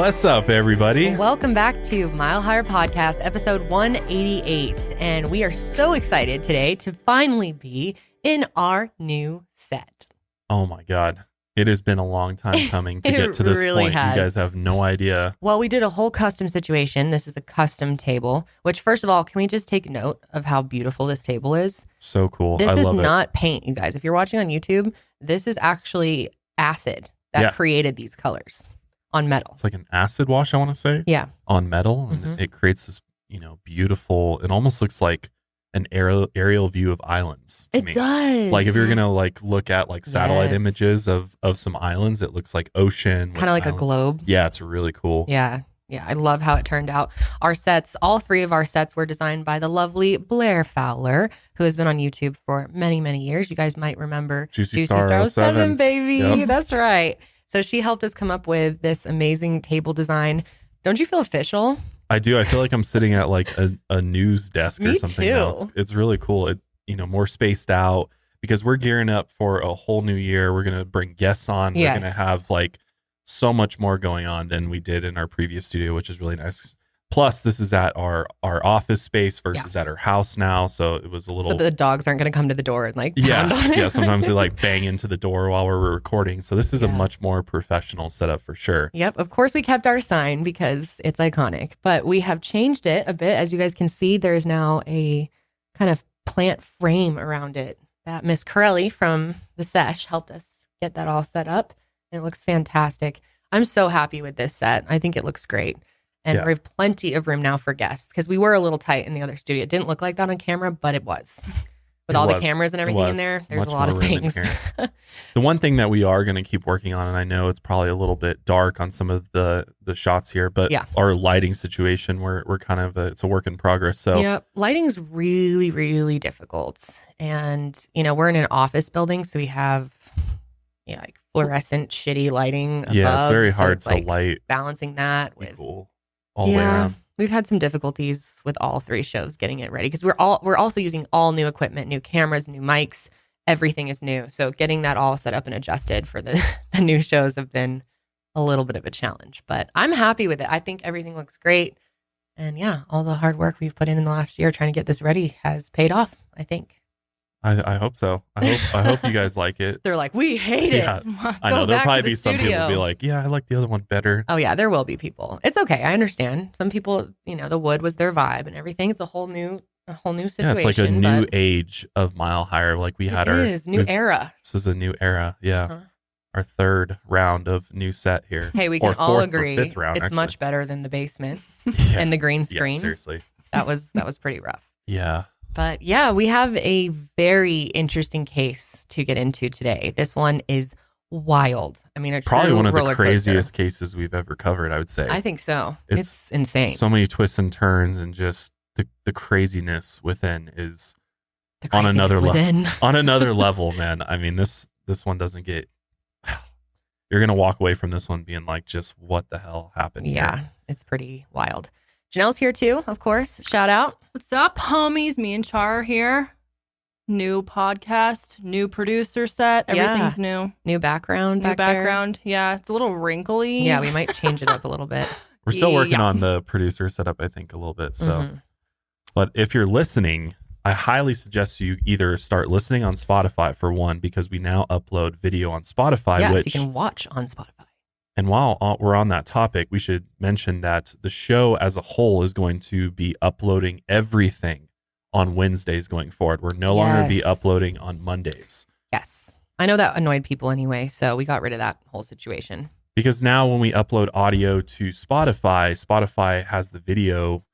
What's up, everybody? Welcome back to Mile Higher Podcast, episode 188. And we are so excited today to finally be in our new set. Oh my God. It has been a long time coming to get to this really point. has. You guys have no idea. Well, we did a whole custom situation. This is a custom table, which first of all, can we just take note of how beautiful this table is? So cool. This I is love it. not paint, you guys. If you're watching on YouTube, this is actually acid that created these colors on metal. It's like an acid wash, I want to say. Yeah. On metal. And it creates this, beautiful, it almost looks like an aerial view of islands to me. It does. Like if you're going to look at satellite images of some islands, it looks like ocean. Kind of like a globe. Yeah, it's really cool. Yeah. Yeah, I love how it turned out. Our sets, all three of our sets were designed by the lovely Blair Fowler, who has been on YouTube for many, many years. You guys might remember Juicy Star 07, baby. Yep. That's right. So she helped us come up with this amazing table design. Don't you feel official? I do. I feel like I'm sitting at a news desk or Me something too. now. It's really cool. It more spaced out because we're gearing up for a whole new year. We're gonna bring guests on. Yes. We're gonna have so much more going on than we did in our previous studio, which is really nice. Plus, this is at our office space versus at our house now, so it was a little. So the dogs aren't going to come to the door and pound on it. Yeah. Sometimes they bang into the door while we're recording. So this is a much more professional setup for sure. Yep. Of course, we kept our sign because it's iconic, but we have changed it a bit. As you guys can see, there is now a kind of plant frame around it that Miss Corelli from the Sesh helped us get that all set up. And it looks fantastic. I'm so happy with this set. I think it looks great. And we have plenty of room now for guests because we were a little tight in the other studio. It didn't look like that on camera, but it was. With all the cameras and everything in there, there's a lot of things. The one thing that we are going to keep working on, and I know it's probably a little bit dark on some of the shots here, but our lighting situation, we're kind of, it's a work in progress. So yeah, lighting's really, really difficult. And, we're in an office building, so we have fluorescent shitty lighing above. Yeah, it's very hard so to light. Balancing that with all the way around. We've had some difficulties with all three shows getting it ready because we're also using all new equipment, new cameras, new mics. Everything is new. So getting that all set up and adjusted for the new shows have been a little bit of a challenge. But I'm happy with it. I think everything looks great. And all the hard work we've put in the last year trying to get this ready has paid off, I think. I hope so. I hope you guys like it. They're like, we hate it. I know there'll probably be some people be like, yeah, I like the other one better. Oh yeah, there will be people. It's okay. I understand. Some people, the wood was their vibe and everything. It's a whole new situation. Yeah, it's like a new age of Mile Higher. Like we had new era. This is a new era. Yeah. Our third round of new set here. Hey, we can all agree fifth round, it's actually. Much better than the basement and the green screen. Yeah, seriously. That was pretty rough. Yeah. But yeah, we have a very interesting case to get into today. This one is wild. I mean, probably one of the coaster. craziest cases we've ever covered, I would say. I think so. It's insane. So many twists and turns, and just the craziness within is on another level. On another level, man. I mean, this one doesn't get. You're gonna walk away from this one being like, just what the hell happened? Yeah, here? It's pretty wild. Janelle's here too, of course. Shout out. What's up, homies? Me and Char are here. New podcast, new producer set. Everything's new. New background. New background. There. Yeah, it's a little wrinkly. Yeah, we might change it up a little bit. We're still working on the producer setup, I think, a little bit. So, but if you're listening, I highly suggest you either start listening on Spotify for one, because we now upload video on Spotify. Yeah, which so you can watch on Spotify. And while we're on that topic, we should mention that the show as a whole is going to be uploading everything on Wednesdays going forward. We're no longer be uploading on Mondays. Yes. I know that annoyed people anyway, so we got rid of that whole situation. Because now when we upload audio to Spotify has the video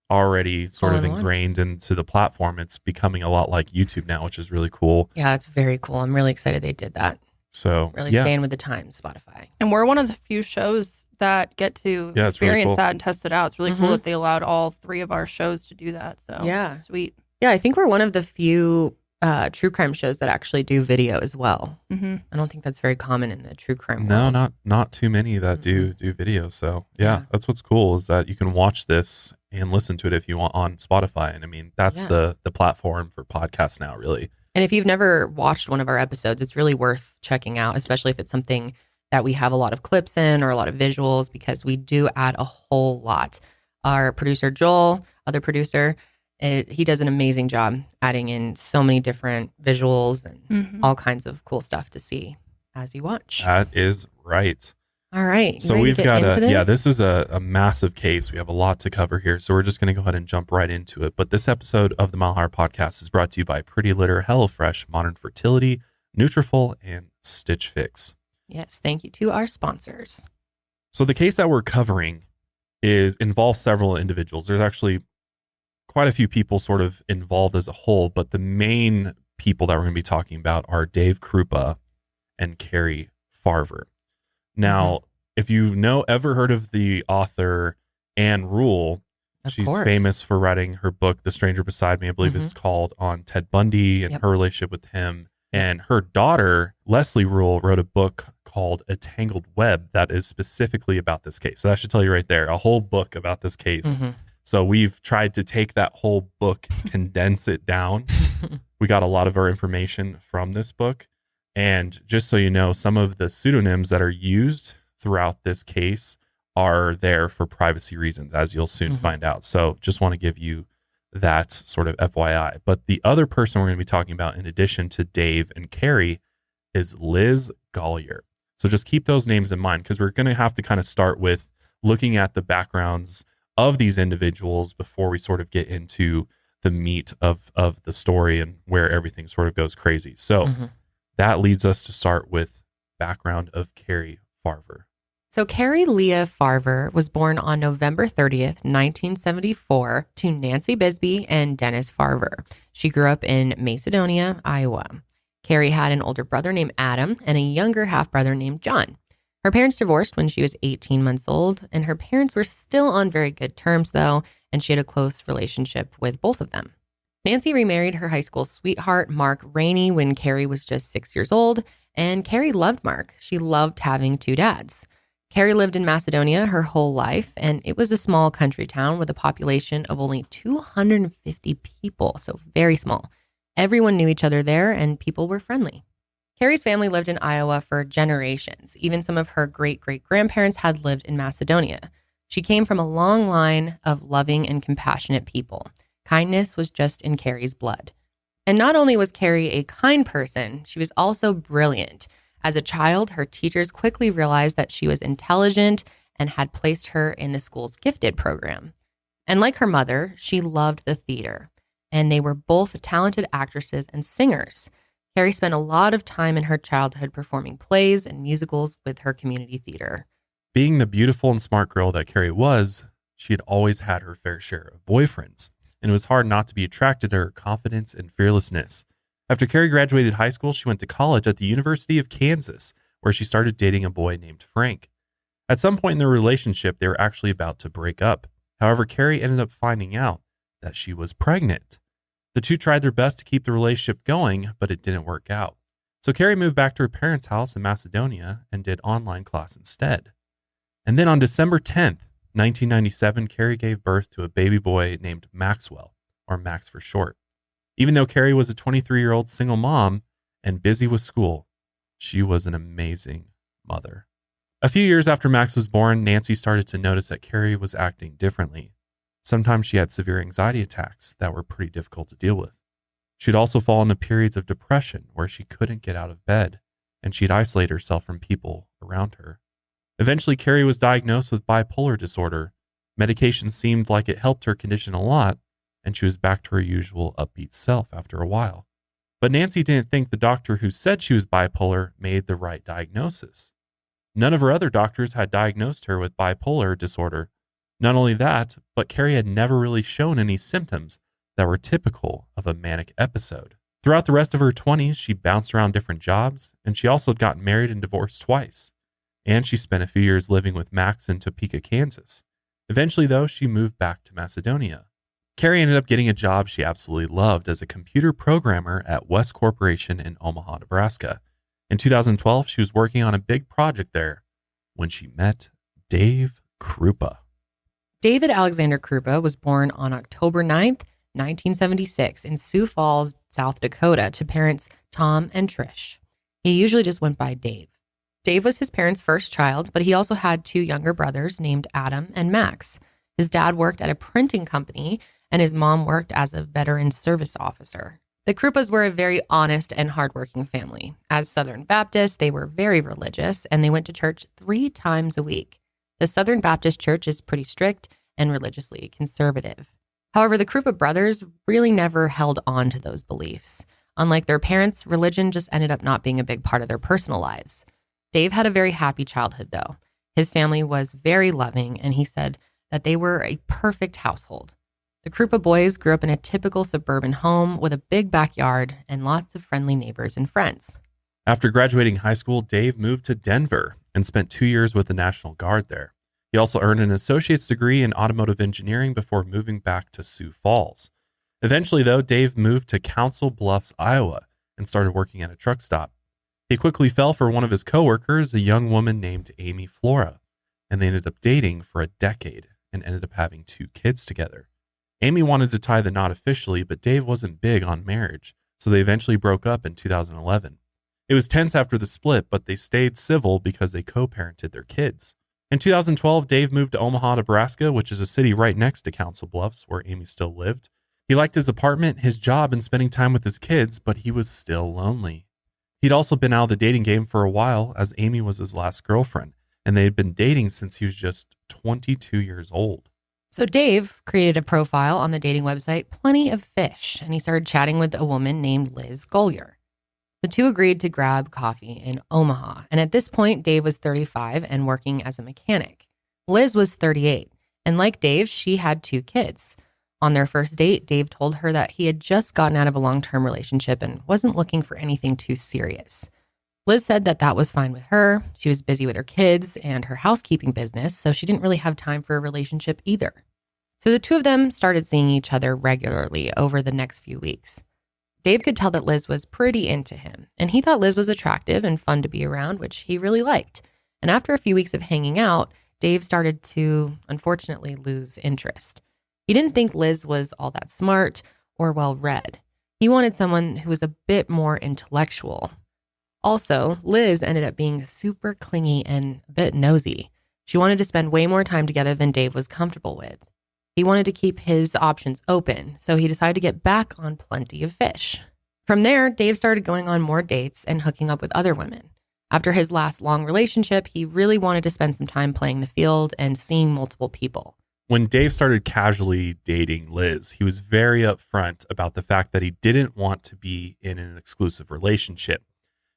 already sort of ingrained into the platform. It's becoming a lot like YouTube now, which is really cool. Yeah, it's very cool. I'm really excited they did that. So really staying with the times, Spotify. And we're one of the few shows that get to experience really cool. that and test it out. It's really cool that they allowed all three of our shows to do that. So sweet. Yeah, I think we're one of the few true crime shows that actually do video as well. I don't think that's very common in the true crime world. No, not too many that do video. So yeah, that's what's cool, is that you can watch this and listen to it if you want on Spotify. And I mean, that's the platform for podcasts now, really. And if you've never watched one of our episodes, it's really worth checking out, especially if it's something that we have a lot of clips in or a lot of visuals, because we do add a whole lot. Our producer, Joel, other producer, he does an amazing job adding in so many different visuals and all kinds of cool stuff to see as you watch. That is right. All right. So we've got this is a massive case. We have a lot to cover here. So we're just going to go ahead and jump right into it. But this episode of the Mile Higher Podcast is brought to you by Pretty Litter, HelloFresh, Modern Fertility, Nutrafol, and Stitch Fix. Yes. Thank you to our sponsors. So the case that we're covering involves several individuals. There's actually quite a few people sort of involved as a whole, but the main people that we're going to be talking about are Dave Kroupa and Cari Farver. Now, if you ever heard of the author Anne Rule, she's famous for writing her book, The Stranger Beside Me, I believe it's called, on Ted Bundy and her relationship with him. And her daughter, Leslie Rule, wrote a book called A Tangled Web that is specifically about this case. So that should tell you right there, a whole book about this case. So we've tried to take that whole book, condense it down. We got a lot of our information from this book. And just so you know, some of the pseudonyms that are used throughout this case are there for privacy reasons, as you'll soon find out. So just want to give you that sort of FYI. But the other person we're going to be talking about, in addition to Dave and Cari, is Liz Golyar. So just keep those names in mind, because we're going to have to kind of start with looking at the backgrounds of these individuals before we sort of get into the meat of the story and where everything sort of goes crazy. So that leads us to start with background of Cari Farver. So Cari Leah Farver was born on November 30th, 1974 to Nancy Bisbee and Dennis Farver. She grew up in Macedonia, Iowa. Cari had an older brother named Adam and a younger half-brother named John. Her parents divorced when she was 18 months old, and her parents were still on very good terms, though, and she had a close relationship with both of them. Nancy remarried her high school sweetheart, Mark Rainey, when Cari was just 6 years old, and Cari loved Mark. She loved having two dads. Cari lived in Macedonia her whole life, and it was a small country town with a population of only 250 people, so very small. Everyone knew each other there, and people were friendly. Cari's family lived in Iowa for generations. Even some of her great-great-grandparents had lived in Macedonia. She came from a long line of loving and compassionate people. Kindness was just in Cari's blood. And not only was Cari a kind person, she was also brilliant. As a child, her teachers quickly realized that she was intelligent and had placed her in the school's gifted program. And like her mother, she loved the theater. And they were both talented actresses and singers. Cari spent a lot of time in her childhood performing plays and musicals with her community theater. Being the beautiful and smart girl that Cari was, she had always had her fair share of boyfriends, and it was hard not to be attracted to her confidence and fearlessness. After Cari graduated high school, she went to college at the University of Kansas, where she started dating a boy named Frank. At some point in their relationship, they were actually about to break up. However, Cari ended up finding out that she was pregnant. The two tried their best to keep the relationship going, but it didn't work out. So Cari moved back to her parents' house in Macedonia and did online class instead. And then on December 10th, 1997, Cari gave birth to a baby boy named Maxwell, or Max for short. Even though Cari was a 23-year-old single mom and busy with school, she was an amazing mother. A few years after Max was born, Nancy started to notice that Cari was acting differently. Sometimes she had severe anxiety attacks that were pretty difficult to deal with. She'd also fall into periods of depression where she couldn't get out of bed, and she'd isolate herself from people around her. Eventually, Cari was diagnosed with bipolar disorder. Medication seemed like it helped her condition a lot, and she was back to her usual upbeat self after a while. But Nancy didn't think the doctor who said she was bipolar made the right diagnosis. None of her other doctors had diagnosed her with bipolar disorder. Not only that, but Cari had never really shown any symptoms that were typical of a manic episode. Throughout the rest of her 20s, she bounced around different jobs, and she also got married and divorced twice. And she spent a few years living with Max in Topeka, Kansas. Eventually, though, she moved back to Macedonia. Cari ended up getting a job she absolutely loved as a computer programmer at West Corporation in Omaha, Nebraska. In 2012, she was working on a big project there when she met Dave Kroupa. David Alexander Kroupa was born on October 9th, 1976 in Sioux Falls, South Dakota, to parents Tom and Trish. He usually just went by Dave. Dave was his parents' first child, but he also had 2 younger brothers named Adam and Max. His dad worked at a printing company, and his mom worked as a veteran service officer. The Kroupas were a very honest and hardworking family. As Southern Baptists, they were very religious, and they went to church 3 times a week. The Southern Baptist Church is pretty strict and religiously conservative. However, the Kroupa brothers really never held on to those beliefs. Unlike their parents, religion just ended up not being a big part of their personal lives. Dave had a very happy childhood, though. His family was very loving, and he said that they were a perfect household. The Kroupa boys grew up in a typical suburban home with a big backyard and lots of friendly neighbors and friends. After graduating high school, Dave moved to Denver and spent 2 years with the National Guard there. He also earned an associate's degree in automotive engineering before moving back to Sioux Falls. Eventually, though, Dave moved to Council Bluffs, Iowa, and started working at a truck stop. He quickly fell for one of his coworkers, a young woman named Amy Flora, and they ended up dating for a decade and ended up having 2 kids together. Amy wanted to tie the knot officially, but Dave wasn't big on marriage, so they eventually broke up in 2011. It was tense after the split, but they stayed civil because they co-parented their kids. In 2012, Dave moved to Omaha, Nebraska, which is a city right next to Council Bluffs, where Amy still lived. He liked his apartment, his job, and spending time with his kids, but he was still lonely. He'd also been out of the dating game for a while, as Amy was his last girlfriend, and they had been dating since he was just 22 years old. So Dave created a profile on the dating website Plenty of Fish, and he started chatting with a woman named Liz Golyar. The 2 agreed to grab coffee in Omaha, and at this point, Dave was 35 and working as a mechanic. Liz was 38, and like Dave, she had 2 kids. On their first date, Dave told her that he had just gotten out of a long-term relationship and wasn't looking for anything too serious. Liz said that that was fine with her. She was busy with her kids and her housekeeping business, so she didn't really have time for a relationship either. So the 2 of them started seeing each other regularly over the next few weeks. Dave could tell that Liz was pretty into him, and he thought Liz was attractive and fun to be around, which he really liked. And after a few weeks of hanging out, Dave started to, unfortunately, lose interest. He didn't think Liz was all that smart or well-read. He wanted someone who was a bit more intellectual. Also, Liz ended up being super clingy and a bit nosy. She wanted to spend way more time together than Dave was comfortable with. He wanted to keep his options open, so he decided to get back on Plenty of Fish. From there, Dave started going on more dates and hooking up with other women. After his last long relationship, he really wanted to spend some time playing the field and seeing multiple people. When Dave started casually dating Liz, he was very upfront about the fact that he didn't want to be in an exclusive relationship.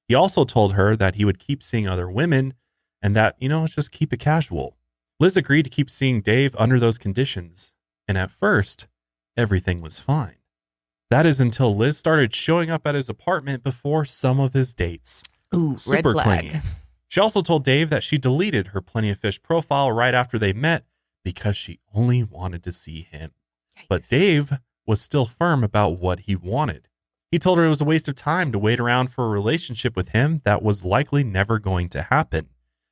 He also told her that he would keep seeing other women and that, let's just keep it casual. Liz agreed to keep seeing Dave under those conditions, and at first, everything was fine. That is until Liz started showing up at his apartment before some of his dates. Ooh, super red flag. clingy. She also told Dave that she deleted her Plenty of Fish profile right after they met because she only wanted to see him. Yikes. But Dave was still firm about what he wanted. He told her it was a waste of time to wait around for a relationship with him that was likely never going to happen.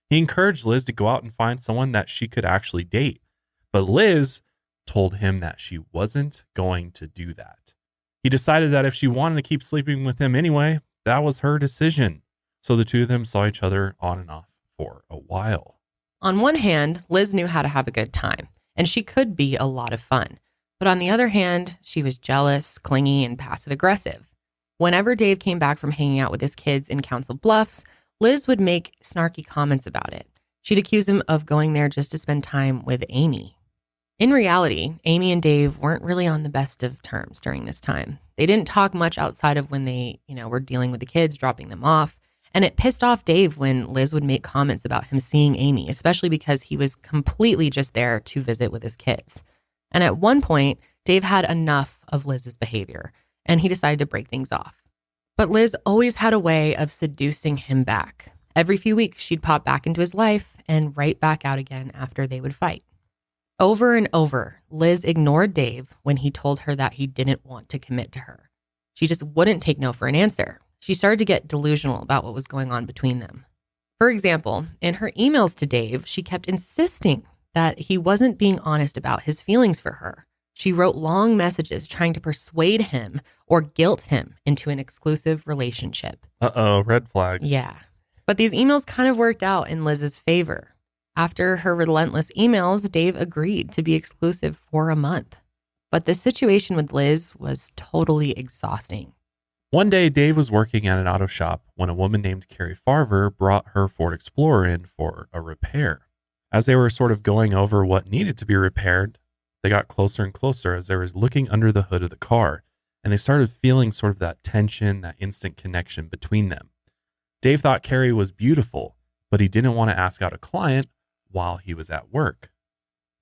He encouraged Liz to go out and find someone that she could actually date. But Liz told him that she wasn't going to do that. He decided that if she wanted to keep sleeping with him anyway, that was her decision. So the 2 of them saw each other on and off for a while. On one hand, Liz knew how to have a good time, and she could be a lot of fun. But on the other hand, she was jealous, clingy, and passive-aggressive. Whenever Dave came back from hanging out with his kids in Council Bluffs, Liz would make snarky comments about it. She'd accuse him of going there just to spend time with Amy. In reality, Amy and Dave weren't really on the best of terms during this time. They didn't talk much outside of when they, were dealing with the kids, dropping them off. And it pissed off Dave when Liz would make comments about him seeing Amy, especially because he was completely just there to visit with his kids. And at one point, Dave had enough of Liz's behavior, and he decided to break things off. But Liz always had a way of seducing him back. Every few weeks, she'd pop back into his life and right back out again after they would fight. Over and over, Liz ignored Dave when he told her that he didn't want to commit to her. She just wouldn't take no for an answer. She started to get delusional about what was going on between them. For example, in her emails to Dave, she kept insisting that he wasn't being honest about his feelings for her. She wrote long messages trying to persuade him or guilt him into an exclusive relationship. Uh-oh, red flag. Yeah. But these emails kind of worked out in Liz's favor. After her relentless emails, Dave agreed to be exclusive for a month. But the situation with Liz was totally exhausting. One day, Dave was working at an auto shop when a woman named Cari Farver brought her Ford Explorer in for a repair. As they were sort of going over what needed to be repaired, they got closer and closer as they were looking under the hood of the car, and they started feeling sort of that tension, that instant connection between them. Dave thought Cari was beautiful, but he didn't want to ask out a client while he was at work.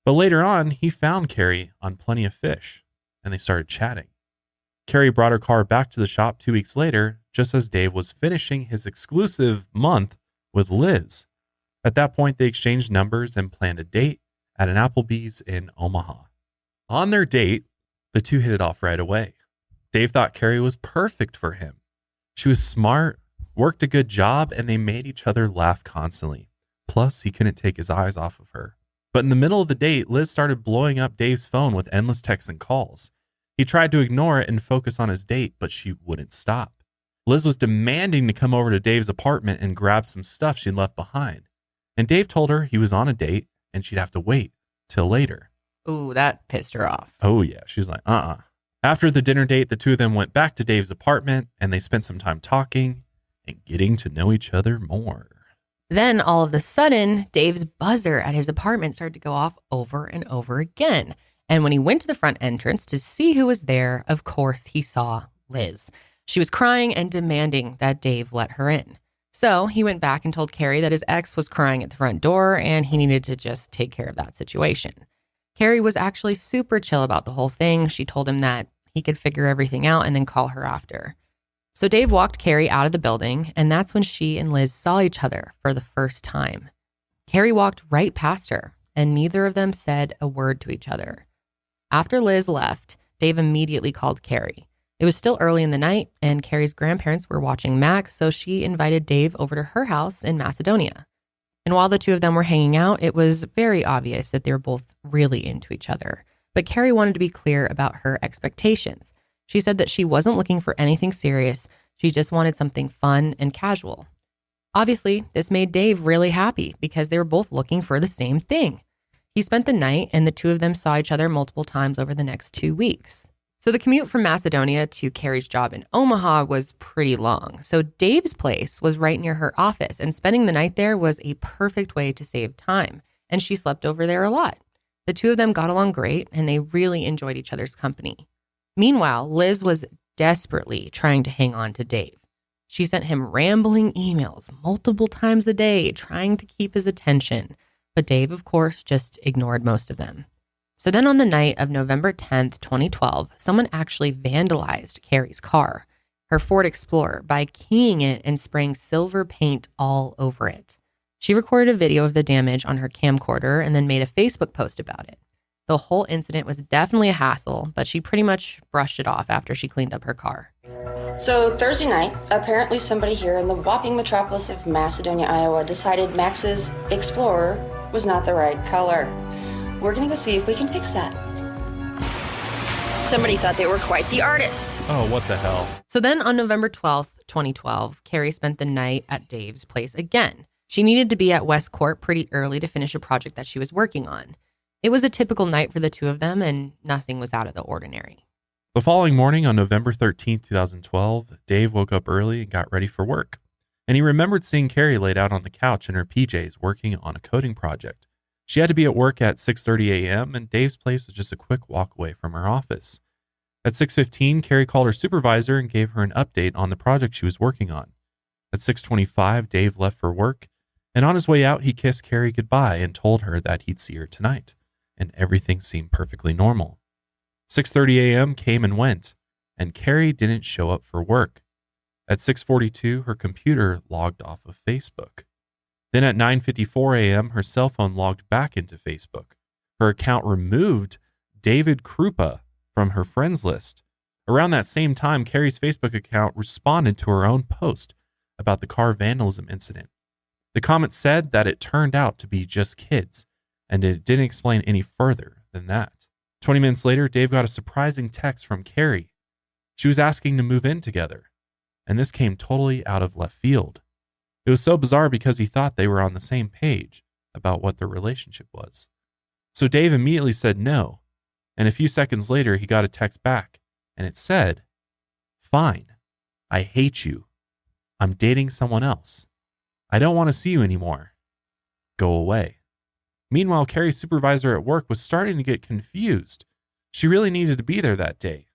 But later on, he found Cari on Plenty of Fish, and they started chatting. Cari brought her car back to the shop 2 weeks later, just as Dave was finishing his exclusive month with Liz. At that point, they exchanged numbers and planned a date at an Applebee's in Omaha. On their date, the two hit it off right away. Dave thought Cari was perfect for him. She was smart, worked a good job, and they made each other laugh constantly. Plus, he couldn't take his eyes off of her. But in the middle of the date, Liz started blowing up Dave's phone with endless texts and calls. He tried to ignore it and focus on his date, but she wouldn't stop. Liz was demanding to come over to Dave's apartment and grab some stuff she'd left behind. And Dave told her he was on a date and she'd have to wait till later. Ooh, that pissed her off. Oh yeah, she was like, After the dinner date, the two of them went back to Dave's apartment and they spent some time talking and getting to know each other more. Then all of a sudden, Dave's buzzer at his apartment started to go off over and over again. And when he went to the front entrance to see who was there, of course, he saw Liz. She was crying and demanding that Dave let her in. So he went back and told Cari that his ex was crying at the front door and he needed to just take care of that situation. Cari was actually super chill about the whole thing. She told him that he could figure everything out and then call her after. So Dave walked Cari out of the building, and that's when she and Liz saw each other for the first time. Cari walked right past her, and neither of them said a word to each other. After Liz left, Dave immediately called Cari. It was still early in the night, and Cari's grandparents were watching Max, so she invited Dave over to her house in Macedonia. And while the two of them were hanging out, it was very obvious that they were both really into each other. But Cari wanted to be clear about her expectations. She said that she wasn't looking for anything serious. She just wanted something fun and casual. Obviously, this made Dave really happy because they were both looking for the same thing. He spent the night and the two of them saw each other multiple times over the next 2 weeks. So the commute from Macedonia to Cari's job in Omaha was pretty long. So Dave's place was right near her office, and spending the night there was a perfect way to save time. And she slept over there a lot. The two of them got along great and they really enjoyed each other's company. Meanwhile, Liz was desperately trying to hang on to Dave. She sent him rambling emails multiple times a day, trying to keep his attention. But Dave, of course, just ignored most of them. So then on the night of November 10th, 2012, someone actually vandalized Cari's car, her Ford Explorer, by keying it and spraying silver paint all over it. She recorded a video of the damage on her camcorder and then made a Facebook post about it. The whole incident was definitely a hassle, but she pretty much brushed it off after she cleaned up her car. So Thursday night, apparently somebody here in the whopping metropolis of Macedonia, Iowa, decided Max's Explorer was not the right color. We're gonna go see if we can fix that. Somebody thought they were quite the artist. Oh, what the hell? So then on November 12th, 2012, Cari spent the night at Dave's place again. She needed to be at West Court pretty early to finish a project that she was working on. It was a typical night for the two of them, and nothing was out of the ordinary. The following morning on November 13th, 2012, Dave woke up early and got ready for work. And he remembered seeing Cari laid out on the couch in her PJs working on a coding project. She had to be at work at 6:30 a.m., and Dave's place was just a quick walk away from her office. At 6:15, Cari called her supervisor and gave her an update on the project she was working on. At 6:25, Dave left for work, and on his way out, he kissed Cari goodbye and told her that he'd see her tonight. And everything seemed perfectly normal. 6:30 a.m. came and went, and Cari didn't show up for work. At 6:42, her computer logged off of Facebook. Then at 9:54 a.m., her cell phone logged back into Facebook. Her account removed David Kroupa from her friends list. Around that same time, Cari's Facebook account responded to her own post about the car vandalism incident. The comment said that it turned out to be just kids, and it didn't explain any further than that. 20 minutes later, Dave got a surprising text from Cari. She was asking to move in together, and this came totally out of left field. It was so bizarre because he thought they were on the same page about what their relationship was. So Dave immediately said no, and a few seconds later he got a text back, and it said, "Fine, I hate you. I'm dating someone else. I don't want to see you anymore. Go away." Meanwhile, Cari's supervisor at work was starting to get confused. She really needed to be there that day.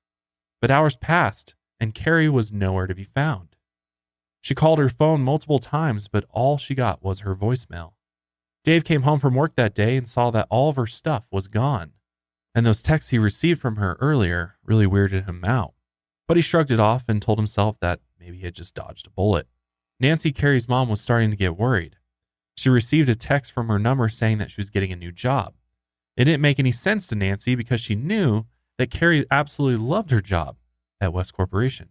But hours passed, and Cari was nowhere to be found. She called her phone multiple times, but all she got was her voicemail. Dave came home from work that day and saw that all of her stuff was gone. And those texts he received from her earlier really weirded him out. But he shrugged it off and told himself that maybe he had just dodged a bullet. Nancy, Cari's mom, was starting to get worried. She received a text from her number saying that she was getting a new job. It didn't make any sense to Nancy because she knew that Cari absolutely loved her job at West Corporation.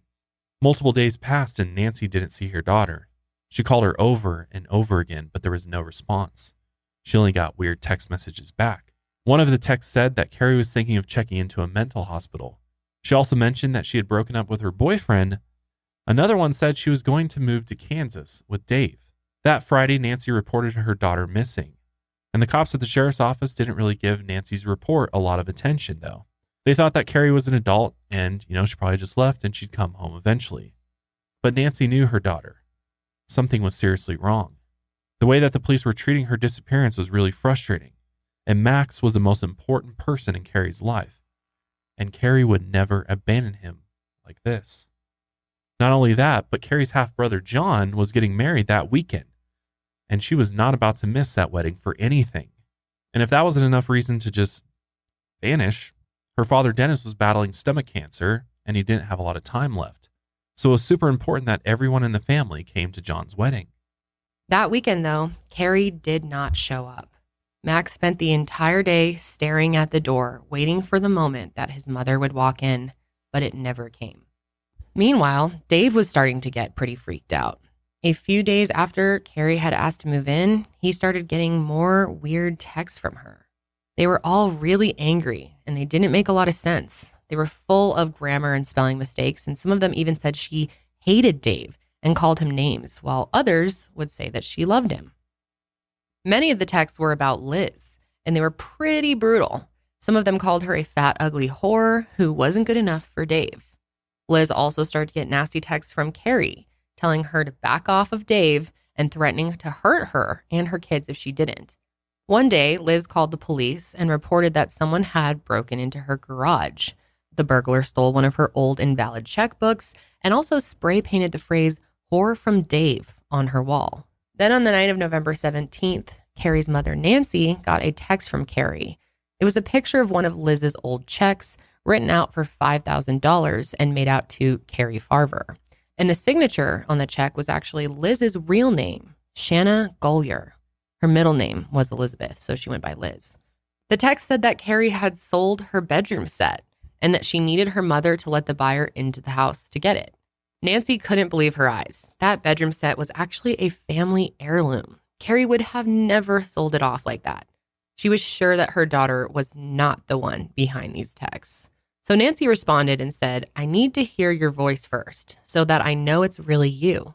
Multiple days passed and Nancy didn't see her daughter. She called her over and over again, but there was no response. She only got weird text messages back. One of the texts said that Cari was thinking of checking into a mental hospital. She also mentioned that she had broken up with her boyfriend. Another one said she was going to move to Kansas with Dave. That Friday, Nancy reported her daughter missing. And the cops at the sheriff's office didn't really give Nancy's report a lot of attention, though. They thought that Cari was an adult and, she probably just left and she'd come home eventually. But Nancy knew her daughter. Something was seriously wrong. The way that the police were treating her disappearance was really frustrating. And Max was the most important person in Cari's life. And Cari would never abandon him like this. Not only that, but Cari's half-brother John was getting married that weekend. And she was not about to miss that wedding for anything. And if that wasn't enough reason to just vanish, her father Dennis was battling stomach cancer and he didn't have a lot of time left. So it was super important that everyone in the family came to John's wedding. That weekend, though, Cari did not show up. Max spent the entire day staring at the door, waiting for the moment that his mother would walk in, but it never came. Meanwhile, Dave was starting to get pretty freaked out. A few days after Cari had asked to move in, he started getting more weird texts from her. They were all really angry, and they didn't make a lot of sense. They were full of grammar and spelling mistakes, and some of them even said she hated Dave and called him names, while others would say that she loved him. Many of the texts were about Liz, and they were pretty brutal. Some of them called her a fat, ugly whore who wasn't good enough for Dave. Liz also started to get nasty texts from Cari, telling her to back off of Dave and threatening to hurt her and her kids if she didn't. One day, Liz called the police and reported that someone had broken into her garage. The burglar stole one of her old invalid checkbooks and also spray painted the phrase "whore from Dave" on her wall. Then on the night of November 17th, Cari's mother, Nancy, got a text from Cari. It was a picture of one of Liz's old checks written out for $5,000 and made out to Cari Farver. And the signature on the check was actually Liz's real name, Shanna Golyar. Her middle name was Elizabeth, so she went by Liz. The text said that Cari had sold her bedroom set and that she needed her mother to let the buyer into the house to get it. Nancy couldn't believe her eyes. That bedroom set was actually a family heirloom. Cari would have never sold it off like that. She was sure that her daughter was not the one behind these texts. So Nancy responded and said, "I need to hear your voice first so that I know it's really you."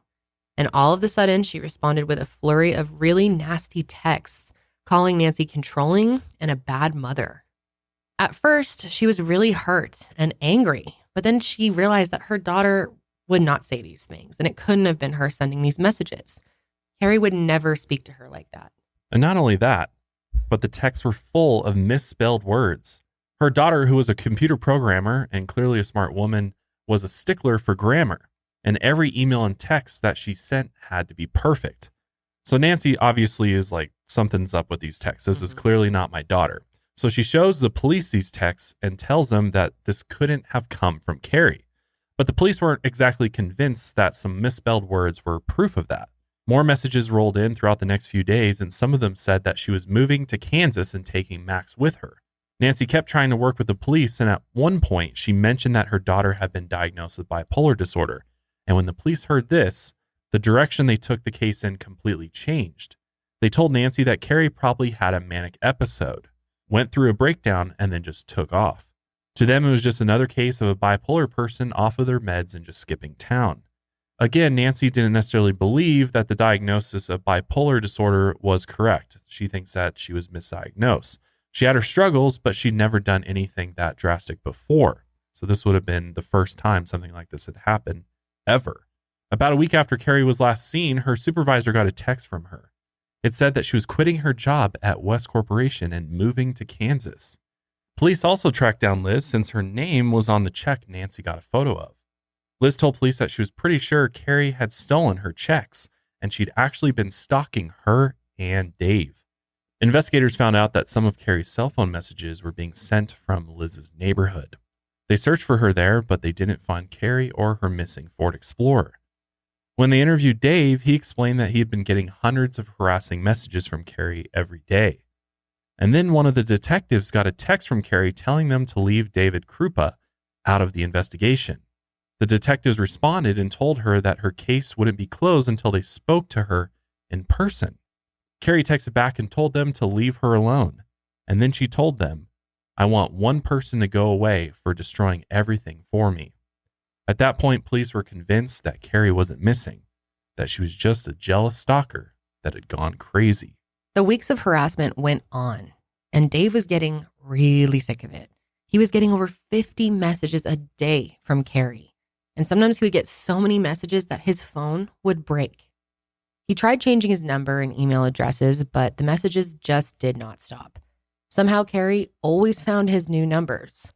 And all of a sudden, she responded with a flurry of really nasty texts, calling Nancy controlling and a bad mother. At first, she was really hurt and angry, but then she realized that her daughter would not say these things, and it couldn't have been her sending these messages. Cari would never speak to her like that. And not only that, but the texts were full of misspelled words. Her daughter, who was a computer programmer and clearly a smart woman, was a stickler for grammar, and every email and text that she sent had to be perfect. So Nancy obviously is like, something's up with these texts. This is clearly not my daughter. So she shows the police these texts and tells them that this couldn't have come from Cari. But the police weren't exactly convinced that some misspelled words were proof of that. More messages rolled in throughout the next few days, and some of them said that she was moving to Kansas and taking Max with her. Nancy kept trying to work with the police, and at one point, she mentioned that her daughter had been diagnosed with bipolar disorder. And when the police heard this, the direction they took the case in completely changed. They told Nancy that Cari probably had a manic episode, went through a breakdown, and then just took off. To them, it was just another case of a bipolar person off of their meds and just skipping town. Again, Nancy didn't necessarily believe that the diagnosis of bipolar disorder was correct. She thinks that she was misdiagnosed. She had her struggles, but she'd never done anything that drastic before. So this would have been the first time something like this had happened ever. About a week after Cari was last seen, her supervisor got a text from her. It said that she was quitting her job at West Corporation and moving to Kansas. Police also tracked down Liz since her name was on the check Nancy got a photo of. Liz told police that she was pretty sure Cari had stolen her checks, and she'd actually been stalking her and Dave. Investigators found out that some of Cari's cell phone messages were being sent from Liz's neighborhood. They searched for her there, but they didn't find Cari or her missing Ford Explorer. When they interviewed Dave, he explained that he had been getting hundreds of harassing messages from Cari every day. And then one of the detectives got a text from Cari telling them to leave David Kroupa out of the investigation. The detectives responded and told her that her case wouldn't be closed until they spoke to her in person. Cari texted back and told them to leave her alone. And then she told them, "I want one person to go away for destroying everything for me." At that point, police were convinced that Cari wasn't missing, that she was just a jealous stalker that had gone crazy. The weeks of harassment went on, and Dave was getting really sick of it. He was getting over 50 messages a day from Cari. And sometimes he would get so many messages that his phone would break. He tried changing his number and email addresses, but the messages just did not stop. Somehow, Cari always found his new numbers.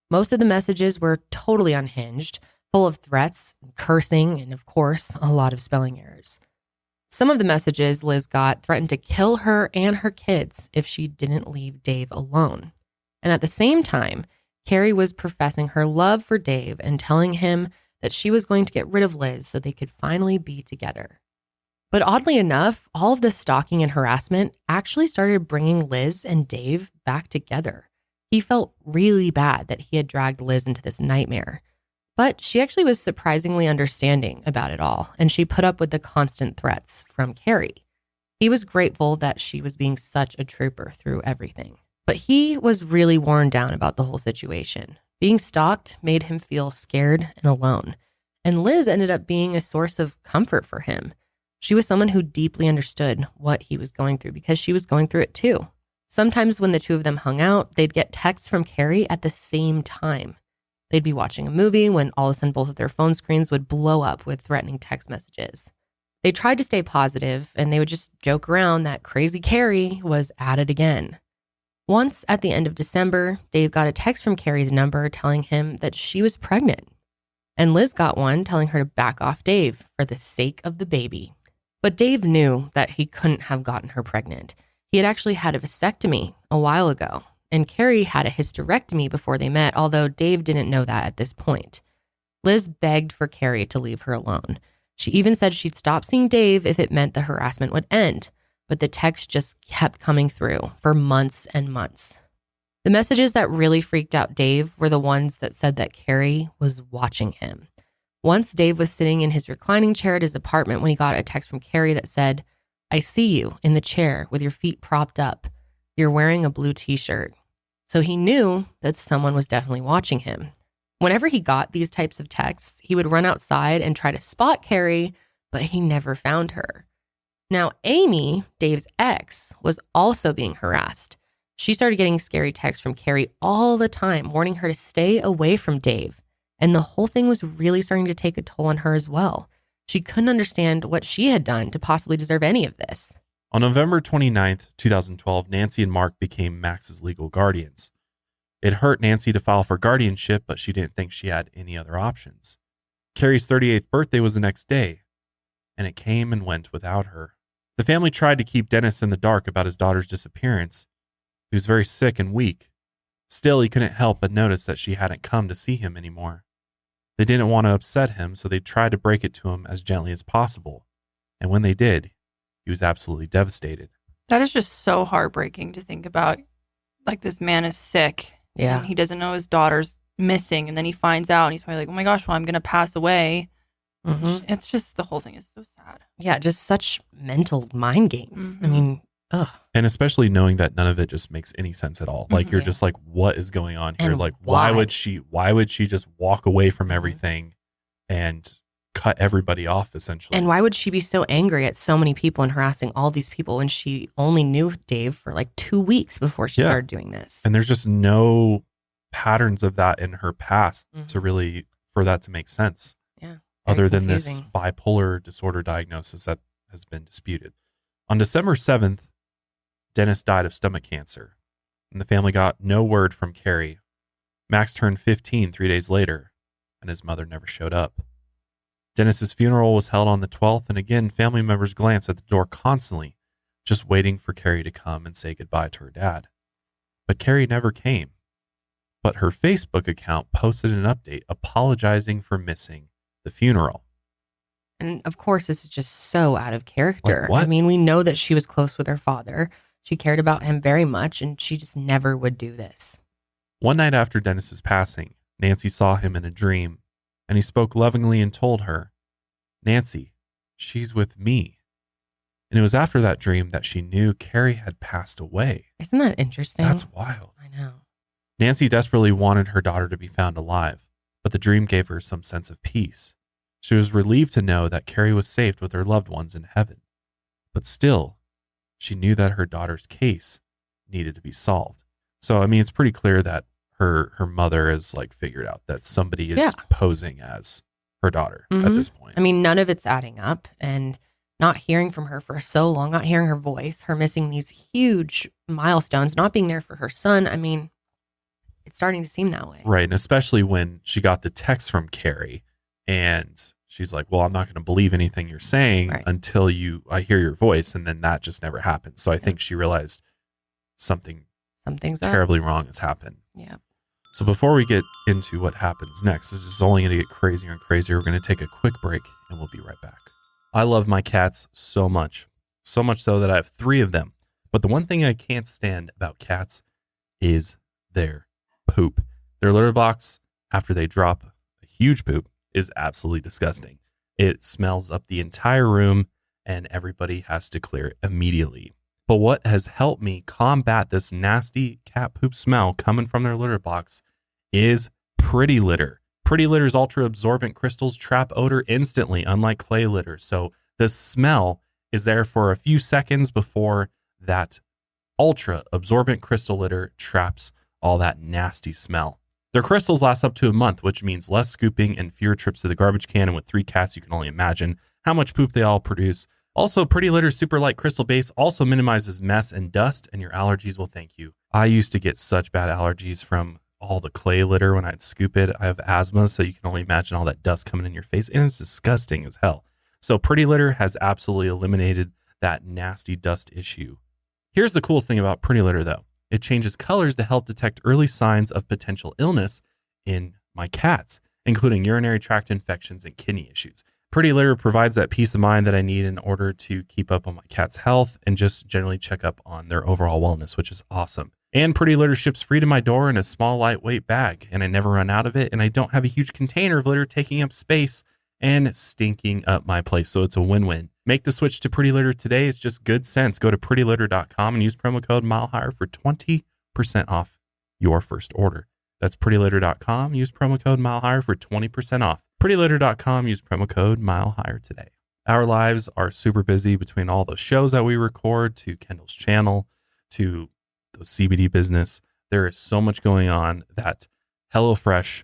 Most of the messages were totally unhinged, full of threats, cursing, and of course, a lot of spelling errors. Some of the messages Liz got threatened to kill her and her kids if she didn't leave Dave alone. And at the same time, Cari was professing her love for Dave and telling him that she was going to get rid of Liz so they could finally be together. But oddly enough, all of the stalking and harassment actually started bringing Liz and Dave back together. He felt really bad that he had dragged Liz into this nightmare. But she actually was surprisingly understanding about it all, and she put up with the constant threats from Cari. He was grateful that she was being such a trooper through everything. But he was really worn down about the whole situation. Being stalked made him feel scared and alone. And Liz ended up being a source of comfort for him. She was someone who deeply understood what he was going through because she was going through it too. Sometimes when the two of them hung out, they'd get texts from Cari at the same time. They'd be watching a movie when all of a sudden both of their phone screens would blow up with threatening text messages. They tried to stay positive and they would just joke around that crazy Cari was at it again. Once at the end of December, Dave got a text from Cari's number telling him that she was pregnant. And Liz got one telling her to back off Dave for the sake of the baby. But Dave knew that he couldn't have gotten her pregnant. He had actually had a vasectomy a while ago, and Cari had a hysterectomy before they met, although Dave didn't know that at this point. Liz begged for Cari to leave her alone. She even said she'd stop seeing Dave if it meant the harassment would end. But the texts just kept coming through for months and months. The messages that really freaked out Dave were the ones that said that Cari was watching him. Once Dave was sitting in his reclining chair at his apartment when he got a text from Cari that said, "I see you in the chair with your feet propped up. You're wearing a blue t-shirt." So he knew that someone was definitely watching him. Whenever he got these types of texts, he would run outside and try to spot Cari, but he never found her. Now, Amy, Dave's ex, was also being harassed. She started getting scary texts from Cari all the time, warning her to stay away from Dave. And the whole thing was really starting to take a toll on her as well. She couldn't understand what she had done to possibly deserve any of this. On November 29th, 2012, Nancy and Mark became Max's legal guardians. It hurt Nancy to file for guardianship, but she didn't think she had any other options. Cari's 38th birthday was the next day, and it came and went without her. The family tried to keep Dennis in the dark about his daughter's disappearance. He was very sick and weak. Still, he couldn't help but notice that she hadn't come to see him anymore. They didn't want to upset him, so they tried to break it to him as gently as possible. And when they did, he was absolutely devastated. That is just so heartbreaking to think about. Like, this man is sick. Yeah. And he doesn't know his daughter's missing. And then he finds out and he's probably like, oh my gosh, well, I'm going to pass away. Mm-hmm. It's just, the whole thing is so sad. Yeah, just such mental mind games. Mm-hmm. I mean, ugh. And especially knowing that none of it just makes any sense at all. Like, you're just like, what is going on here? And like, why? why would she just walk away from everything and cut everybody off, essentially. And why would she be so angry at so many people and harassing all these people when she only knew Dave for like 2 weeks before she started doing this? And there's just no patterns of that in her past to really, for that to make sense. Yeah. Other than this bipolar disorder diagnosis that has been disputed. On December 7th, Dennis died of stomach cancer, and the family got no word from Cari. Max turned 15 3 days later, and his mother never showed up. Dennis's funeral was held on the 12th, and again, family members glanced at the door constantly, just waiting for Cari to come and say goodbye to her dad. But Cari never came. But her Facebook account posted an update apologizing for missing the funeral. And of course, this is just so out of character. Like what? I mean, we know that she was close with her father. She cared about him very much, and she just never would do this. One night after Dennis's passing, Nancy saw him in a dream, and he spoke lovingly and told her, "Nancy, she's with me." And it was after that dream that she knew Cari had passed away. Isn't that interesting? That's wild. I know. Nancy desperately wanted her daughter to be found alive, but the dream gave her some sense of peace. She was relieved to know that Cari was safe with her loved ones in heaven. But still, she knew that her daughter's case needed to be solved. So, I mean, it's pretty clear that her mother has like figured out that somebody is posing as her daughter at this point. I mean, none of it's adding up, and not hearing from her for so long, not hearing her voice, her missing these huge milestones, not being there for her son. I mean, it's starting to seem that way. Right. And especially when she got the text from Cari and she's like, well, I'm not going to believe anything you're saying until I hear your voice. And then that just never happened. So I think she realized something's terribly wrong has happened. Yeah. So before we get into what happens next, this is only going to get crazier and crazier. We're going to take a quick break and we'll be right back. I love my cats so much so that I have 3 of them. But the one thing I can't stand about cats is their poop. Their litter box, after they drop a huge poop, is absolutely disgusting. It smells up the entire room and everybody has to clear it immediately. But what has helped me combat this nasty cat poop smell coming from their litter box is Pretty Litter. Pretty Litter's ultra absorbent crystals trap odor instantly, unlike clay litter. So the smell is there for a few seconds before that ultra absorbent crystal litter traps all that nasty smell. Their crystals last up to a month, which means less scooping and fewer trips to the garbage can. And with 3 cats, you can only imagine how much poop they all produce. Also, Pretty Litter's super light crystal base also minimizes mess and dust, and your allergies will thank you. I used to get such bad allergies from all the clay litter when I'd scoop it. I have asthma, so you can only imagine all that dust coming in your face, and it's disgusting as hell. So Pretty Litter has absolutely eliminated that nasty dust issue. Here's the coolest thing about Pretty Litter, though. It changes colors to help detect early signs of potential illness in my cats, including urinary tract infections and kidney issues. Pretty Litter provides that peace of mind that I need in order to keep up on my cat's health and just generally check up on their overall wellness, which is awesome. And Pretty Litter ships free to my door in a small, lightweight bag, and I never run out of it, and I don't have a huge container of litter taking up space and stinking up my place, so it's a win-win. Make the switch to Pretty Litter today. It's just good sense. Go to prettylitter.com and use promo code MileHigher for 20% off your first order. That's prettylitter.com. Use promo code MileHigher for 20% off. prettylitter.com. Use promo code MileHigher today. Our lives are super busy between all the shows that we record, to Kendall's channel, to the CBD business. There is so much going on that HelloFresh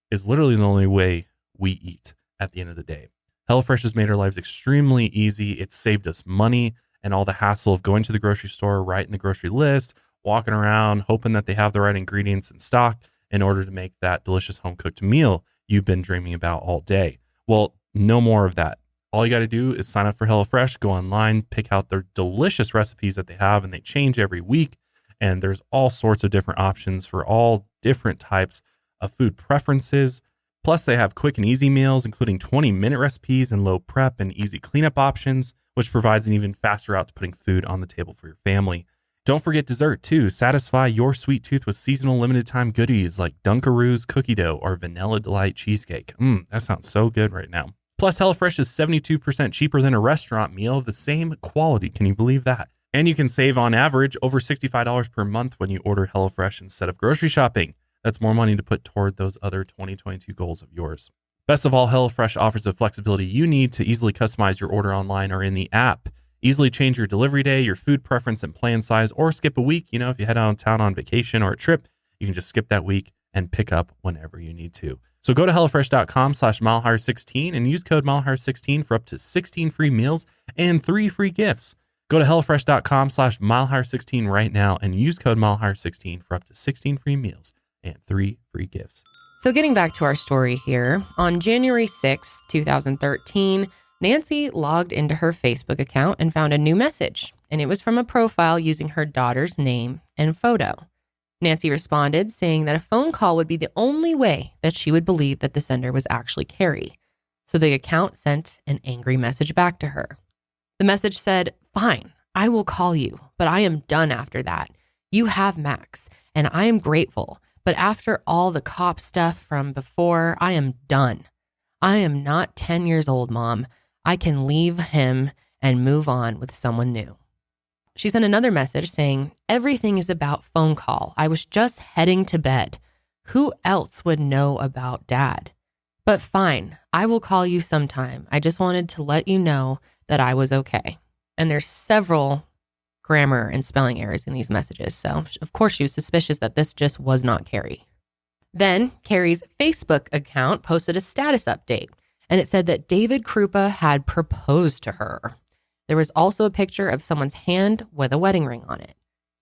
is literally the only way we eat at the end of the day. HelloFresh has made our lives extremely easy. It's saved us money and all the hassle of going to the grocery store, writing the grocery list, walking around, hoping that they have the right ingredients in stock in order to make that delicious home-cooked meal you've been dreaming about all day. Well, no more of that. All you got to do is sign up for HelloFresh, go online, pick out their delicious recipes that they have, and they change every week. And there's all sorts of different options for all different types of food preferences. Plus, they have quick and easy meals, including 20-minute recipes and low prep and easy cleanup options, which provides an even faster route to putting food on the table for your family. Don't forget dessert, too. Satisfy your sweet tooth with seasonal limited-time goodies like Dunkaroos cookie dough or Vanilla Delight cheesecake. That sounds so good right now. Plus, HelloFresh is 72% cheaper than a restaurant meal of the same quality. Can you believe that? And you can save, on average, over $65 per month when you order HelloFresh instead of grocery shopping. That's more money to put toward those other 2022 goals of yours. Best of all, HelloFresh offers the flexibility you need to easily customize your order online or in the app. Easily change your delivery day, your food preference and plan size, or skip a week. You know, if you head out of town on vacation or a trip, you can just skip that week and pick up whenever you need to. So go to HelloFresh.com/MileHigher16 and use code MileHigher16 for up to 16 free meals and 3 free gifts. Go to HelloFresh.com/MileHigher16 right now and use code MileHigher16 for up to 16 free meals and 3 free gifts. So getting back to our story here, on January 6, 2013, Nancy logged into her Facebook account and found a new message, and it was from a profile using her daughter's name and photo. Nancy responded saying that a phone call would be the only way that she would believe that the sender was actually Cari. So the account sent an angry message back to her. The message said, "Fine, I will call you, but I am done after that. You have Max, and I am grateful. But after all the cop stuff from before, I am done. I am not 10 years old, Mom. I can leave him and move on with someone new." She sent another message saying, "Everything is about phone call. I was just heading to bed. Who else would know about Dad? But fine, I will call you sometime. I just wanted to let you know that I was okay." And there's several grammar and spelling errors in these messages. So of course she was suspicious that this just was not Cari. Then Cari's Facebook account posted a status update, and it said that David Kroupa had proposed to her. There was also a picture of someone's hand with a wedding ring on it.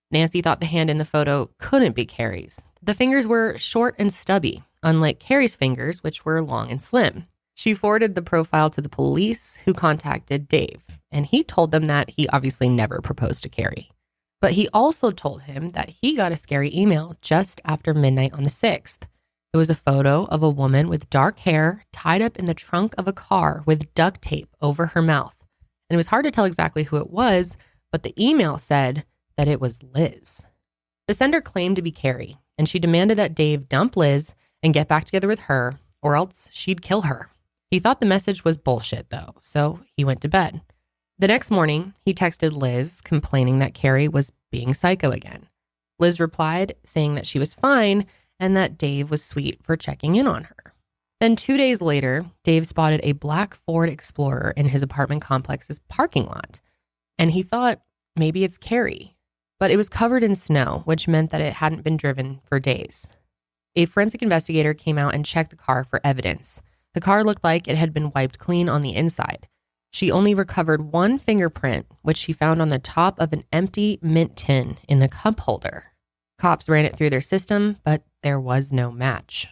Nancy thought the hand in the photo couldn't be Cari's. The fingers were short and stubby, unlike Cari's fingers, which were long and slim. She forwarded the profile to the police, who contacted Dave, and he told them that he obviously never proposed to Cari. But he also told him that he got a scary email just after midnight on the 6th. It was a photo of a woman with dark hair tied up in the trunk of a car with duct tape over her mouth. And it was hard to tell exactly who it was, but the email said that it was Liz. The sender claimed to be Cari, and she demanded that Dave dump Liz and get back together with her, or else she'd kill her. He thought the message was bullshit, though, so he went to bed. The next morning, he texted Liz complaining that Cari was being psycho again. Liz replied saying that she was fine and that Dave was sweet for checking in on her. Then 2 days later, Dave spotted a black Ford Explorer in his apartment complex's parking lot, and he thought maybe it's Cari, but it was covered in snow, which meant that it hadn't been driven for days. A forensic investigator came out and checked the car for evidence. The car looked like it had been wiped clean on the inside. She only recovered one fingerprint, which she found on the top of an empty mint tin in the cup holder. Cops ran it through their system, but there was no match.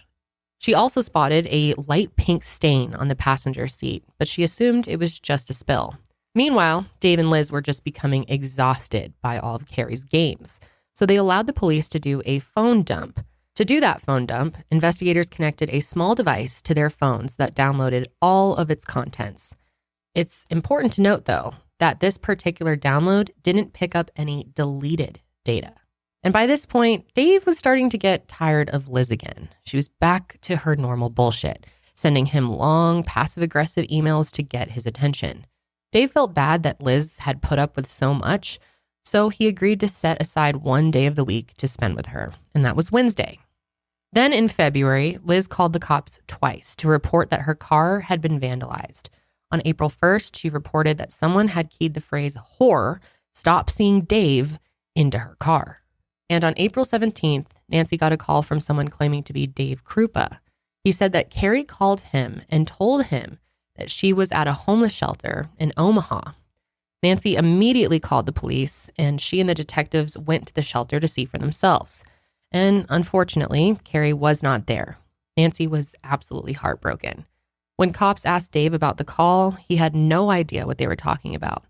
She also spotted a light pink stain on the passenger seat, but she assumed it was just a spill. Meanwhile, Dave and Liz were just becoming exhausted by all of Cari's games, so they allowed the police to do a phone dump. To do that phone dump, investigators connected a small device to their phones that downloaded all of its contents. It's important to note, though, that this particular download didn't pick up any deleted data. And by this point, Dave was starting to get tired of Liz again. She was back to her normal bullshit, sending him long, passive-aggressive emails to get his attention. Dave felt bad that Liz had put up with so much, so he agreed to set aside one day of the week to spend with her, and that was Wednesday. Then in February, Liz called the cops twice to report that her car had been vandalized. On April 1st, she reported that someone had keyed the phrase "whore, stop seeing Dave" into her car. And on April 17th, Nancy got a call from someone claiming to be Dave Kroupa. He said that Cari called him and told him that she was at a homeless shelter in Omaha. Nancy immediately called the police, and she and the detectives went to the shelter to see for themselves. And unfortunately, Cari was not there. Nancy was absolutely heartbroken. When cops asked Dave about the call, he had no idea what they were talking about.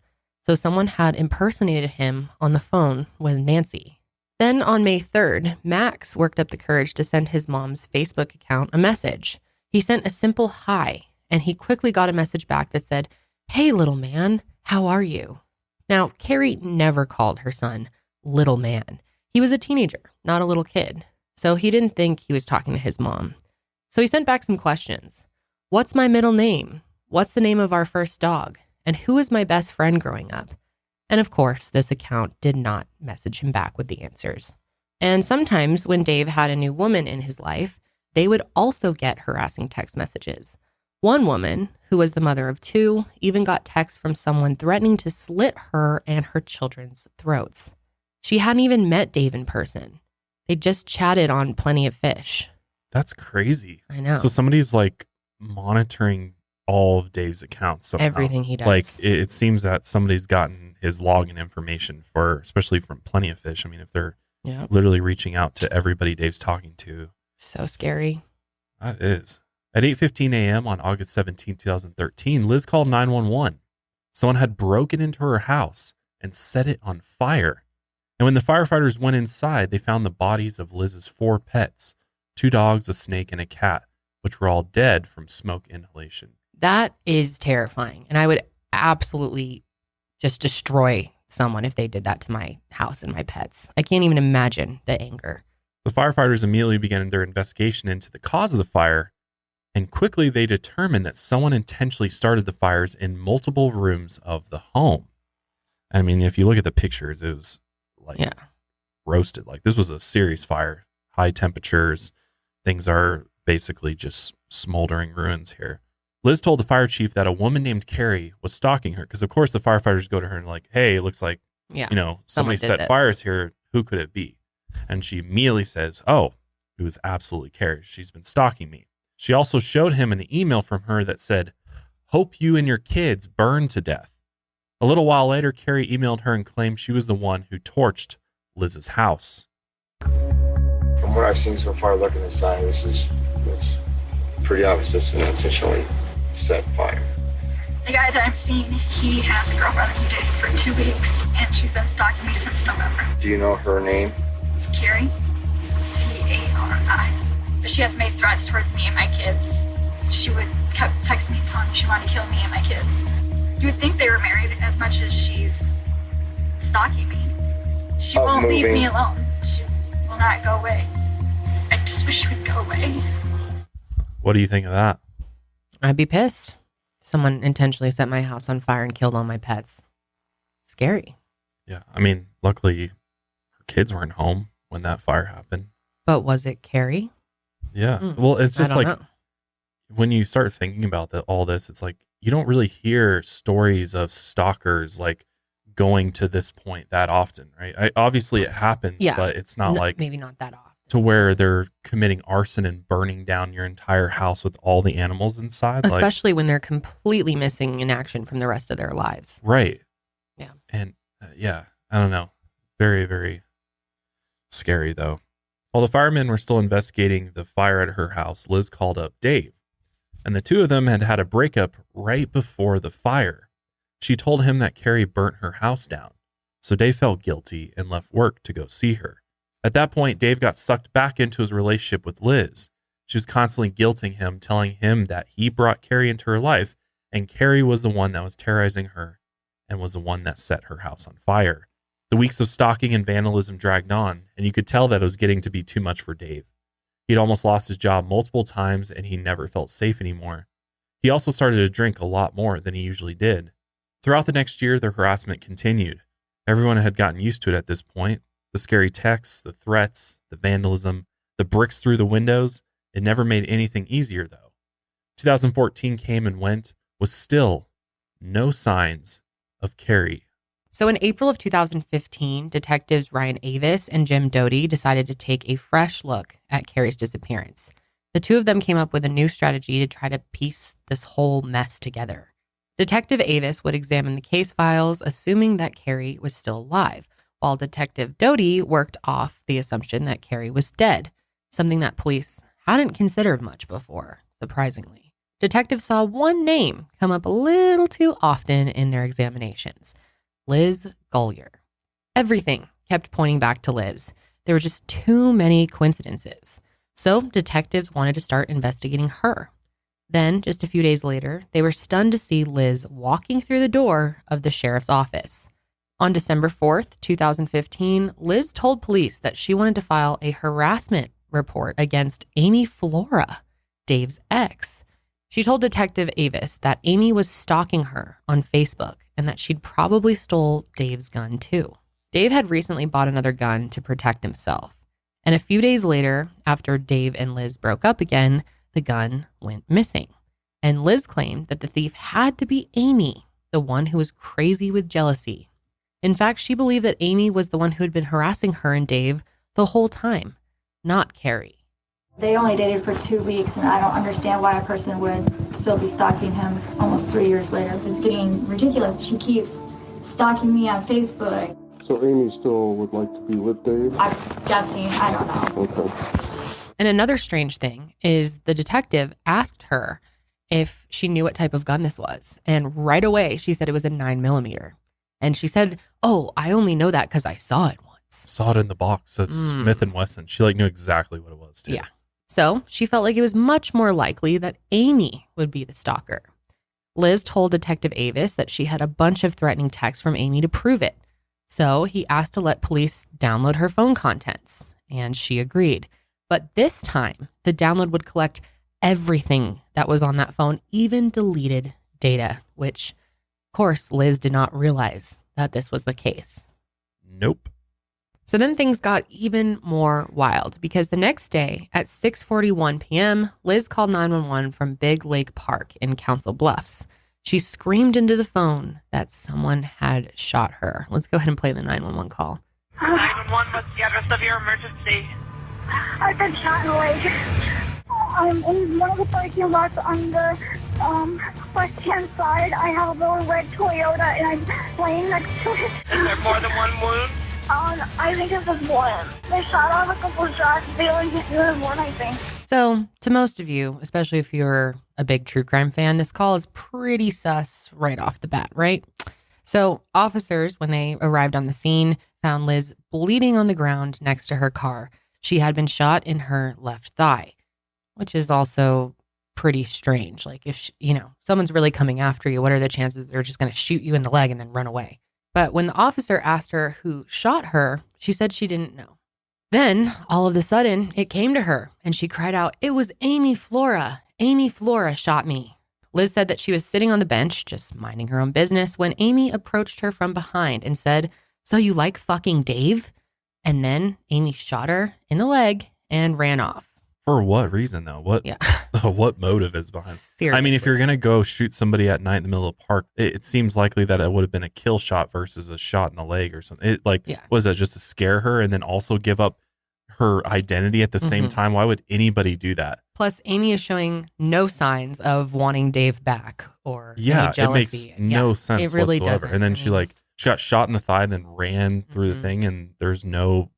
So someone had impersonated him on the phone with Nancy. Then on May 3rd, Max worked up the courage to send his mom's Facebook account a message. He sent a simple hi, and he quickly got a message back that said, "Hey, little man, how are you?" Now, Cari never called her son little man. He was a teenager, not a little kid, so he didn't think he was talking to his mom. So he sent back some questions. What's my middle name? What's the name of our first dog? And who is my best friend growing up? And of course, this account did not message him back with the answers. And sometimes when Dave had a new woman in his life, they would also get harassing text messages. One woman, who was the mother of 2, even got texts from someone threatening to slit her and her children's throats. She hadn't even met Dave in person. They just chatted on Plenty of Fish. That's crazy. I know. So somebody's like monitoring all of Dave's accounts. Somehow. Everything he does. Like it seems that somebody's gotten his login information especially from Plenty of Fish. I mean, if they're literally reaching out to everybody Dave's talking to. So scary. That is. At 8:15 a.m. on August 17, 2013, Liz called 911. Someone had broken into her house and set it on fire. And when the firefighters went inside, they found the bodies of Liz's 4 pets, 2 dogs, a snake, and a cat, which were all dead from smoke inhalation. That is terrifying. And I would absolutely just destroy someone if they did that to my house and my pets. I can't even imagine the anger. The firefighters immediately began their investigation into the cause of the fire, and quickly they determined that someone intentionally started the fires in multiple rooms of the home. I mean, if you look at the pictures, it was like roasted. Like this was a serious fire, high temperatures. Things are basically just smoldering ruins here. Liz told the fire chief that a woman named Cari was stalking her because, of course, the firefighters go to her and like, hey, it looks like, somebody set fires here. Who could it be? And she immediately says, oh, it was absolutely Cari. She's been stalking me. She also showed him an email from her that said, hope you and your kids burn to death. A little while later, Cari emailed her and claimed she was the one who torched Liz's house. From what I've seen so far, looking inside, it's pretty obvious this is an intentionally set fire. The guy that I'm seeing, he has a girlfriend that he dated for 2 weeks, and she's been stalking me since November. Do you know her name? It's Cari, Cari. But she has made threats towards me and my kids. She would kept texting me telling me she wanted to kill me and my kids. You would think they were married as much as she's stalking me. She won't leave me alone. She will not go away. I just wish she would go away. What do you think of that? I'd be pissed. Someone intentionally set my house on fire and killed all my pets. Scary. Yeah. I mean, luckily her kids weren't home when that fire happened. But was it Cari? Yeah. Well, it's just like when you start thinking about all this, it's like you don't really hear stories of stalkers like going to this point that often, right? Obviously it happens, but it's not like maybe not that often to where they're committing arson and burning down your entire house with all the animals inside. Especially when they're completely missing in action from the rest of their lives. Right. Yeah. And I don't know. Very, very scary though. While the firemen were still investigating the fire at her house, Liz called up Dave, and the two of them had had a breakup right before the fire. She told him that Cari burnt her house down, so Dave felt guilty and left work to go see her. At that point, Dave got sucked back into his relationship with Liz. She was constantly guilting him, telling him that he brought Cari into her life, and Cari was the one that was terrorizing her and was the one that set her house on fire. The weeks of stalking and vandalism dragged on, and you could tell that it was getting to be too much for Dave. He'd almost lost his job multiple times, and he never felt safe anymore. He also started to drink a lot more than he usually did. Throughout the next year, the harassment continued. Everyone had gotten used to it at this point. The scary texts, the threats, the vandalism, the bricks through the windows. It never made anything easier, though. 2014 came and went, with still no signs of Cari. So in April of 2015, detectives Ryan Avis and Jim Doty decided to take a fresh look at Cari's disappearance. The two of them came up with a new strategy to try to piece this whole mess together. Detective Avis would examine the case files, assuming that Cari was still alive, while Detective Doty worked off the assumption that Cari was dead, something that police hadn't considered much before, surprisingly. Detectives saw one name come up a little too often in their examinations: Liz Golyar. Everything kept pointing back to Liz. There were just too many coincidences. So detectives wanted to start investigating her. Then, just a few days later, they were stunned to see Liz walking through the door of the sheriff's office. On December 4th, 2015, Liz told police that she wanted to file a harassment report against Amy Flora, Dave's ex. She told Detective Avis that Amy was stalking her on Facebook and that she'd probably stole Dave's gun too. Dave had recently bought another gun to protect himself. And a few days later, after Dave and Liz broke up again, the gun went missing. And Liz claimed that the thief had to be Amy, the one who was crazy with jealousy. In fact, she believed that Amy was the one who had been harassing her and Dave the whole time, not Cari. They only dated for 2 weeks, and I don't understand why a person would still be stalking him almost 3 years later. It's getting ridiculous. She keeps stalking me on Facebook. So Amy still would like to be with Dave? I'm guessing. I don't know. Okay. And another strange thing is the detective asked her if she knew what type of gun this was. And right away, she said it was a 9mm. And she said, oh, I only know that because I saw it once. Saw it in the box. So it's Smith & Wesson. She knew exactly what it was too. Yeah. So she felt like it was much more likely that Amy would be the stalker. Liz told Detective Avis that she had a bunch of threatening texts from Amy to prove it. So he asked to let police download her phone contents, and she agreed. But this time, the download would collect everything that was on that phone, even deleted data, which, of course, Liz did not realize that this was the case. Nope. So then things got even more wild because the next day at 6:41 p.m., Liz called 911 from Big Lake Park in Council Bluffs. She screamed into the phone that someone had shot her. Let's go ahead and play the 911 call. 911, what's the address of your emergency? I've been shot in the leg. I'm in one of the parking lots on the left-hand side. I have a little red Toyota, and I'm laying next to it. Is there more than one wound? I think it's just one. They shot off a couple of shots. They only hit one, I think. So to most of you, especially if you're a big true crime fan, this call is pretty sus right off the bat, right? So officers, when they arrived on the scene, found Liz bleeding on the ground next to her car. She had been shot in her left thigh, which is also pretty strange. Like if, someone's really coming after you, what are the chances they're just going to shoot you in the leg and then run away? But when the officer asked her who shot her, she said she didn't know. Then, all of a sudden, it came to her, and she cried out, "It was Amy Flora. Amy Flora shot me." Liz said that she was sitting on the bench, just minding her own business, when Amy approached her from behind and said, "So you like fucking Dave?" And then Amy shot her in the leg and ran off. For what reason, though? What motive is behind? Seriously. I mean, if you're going to go shoot somebody at night in the middle of the park, it seems likely that it would have been a kill shot versus a shot in the leg or something. Was that just to scare her and then also give up her identity at the same time? Why would anybody do that? Plus, Amy is showing no signs of wanting Dave back or any jealousy. It makes no sense it really whatsoever. doesn't. And then she got shot in the thigh and then ran through the thing, and there's no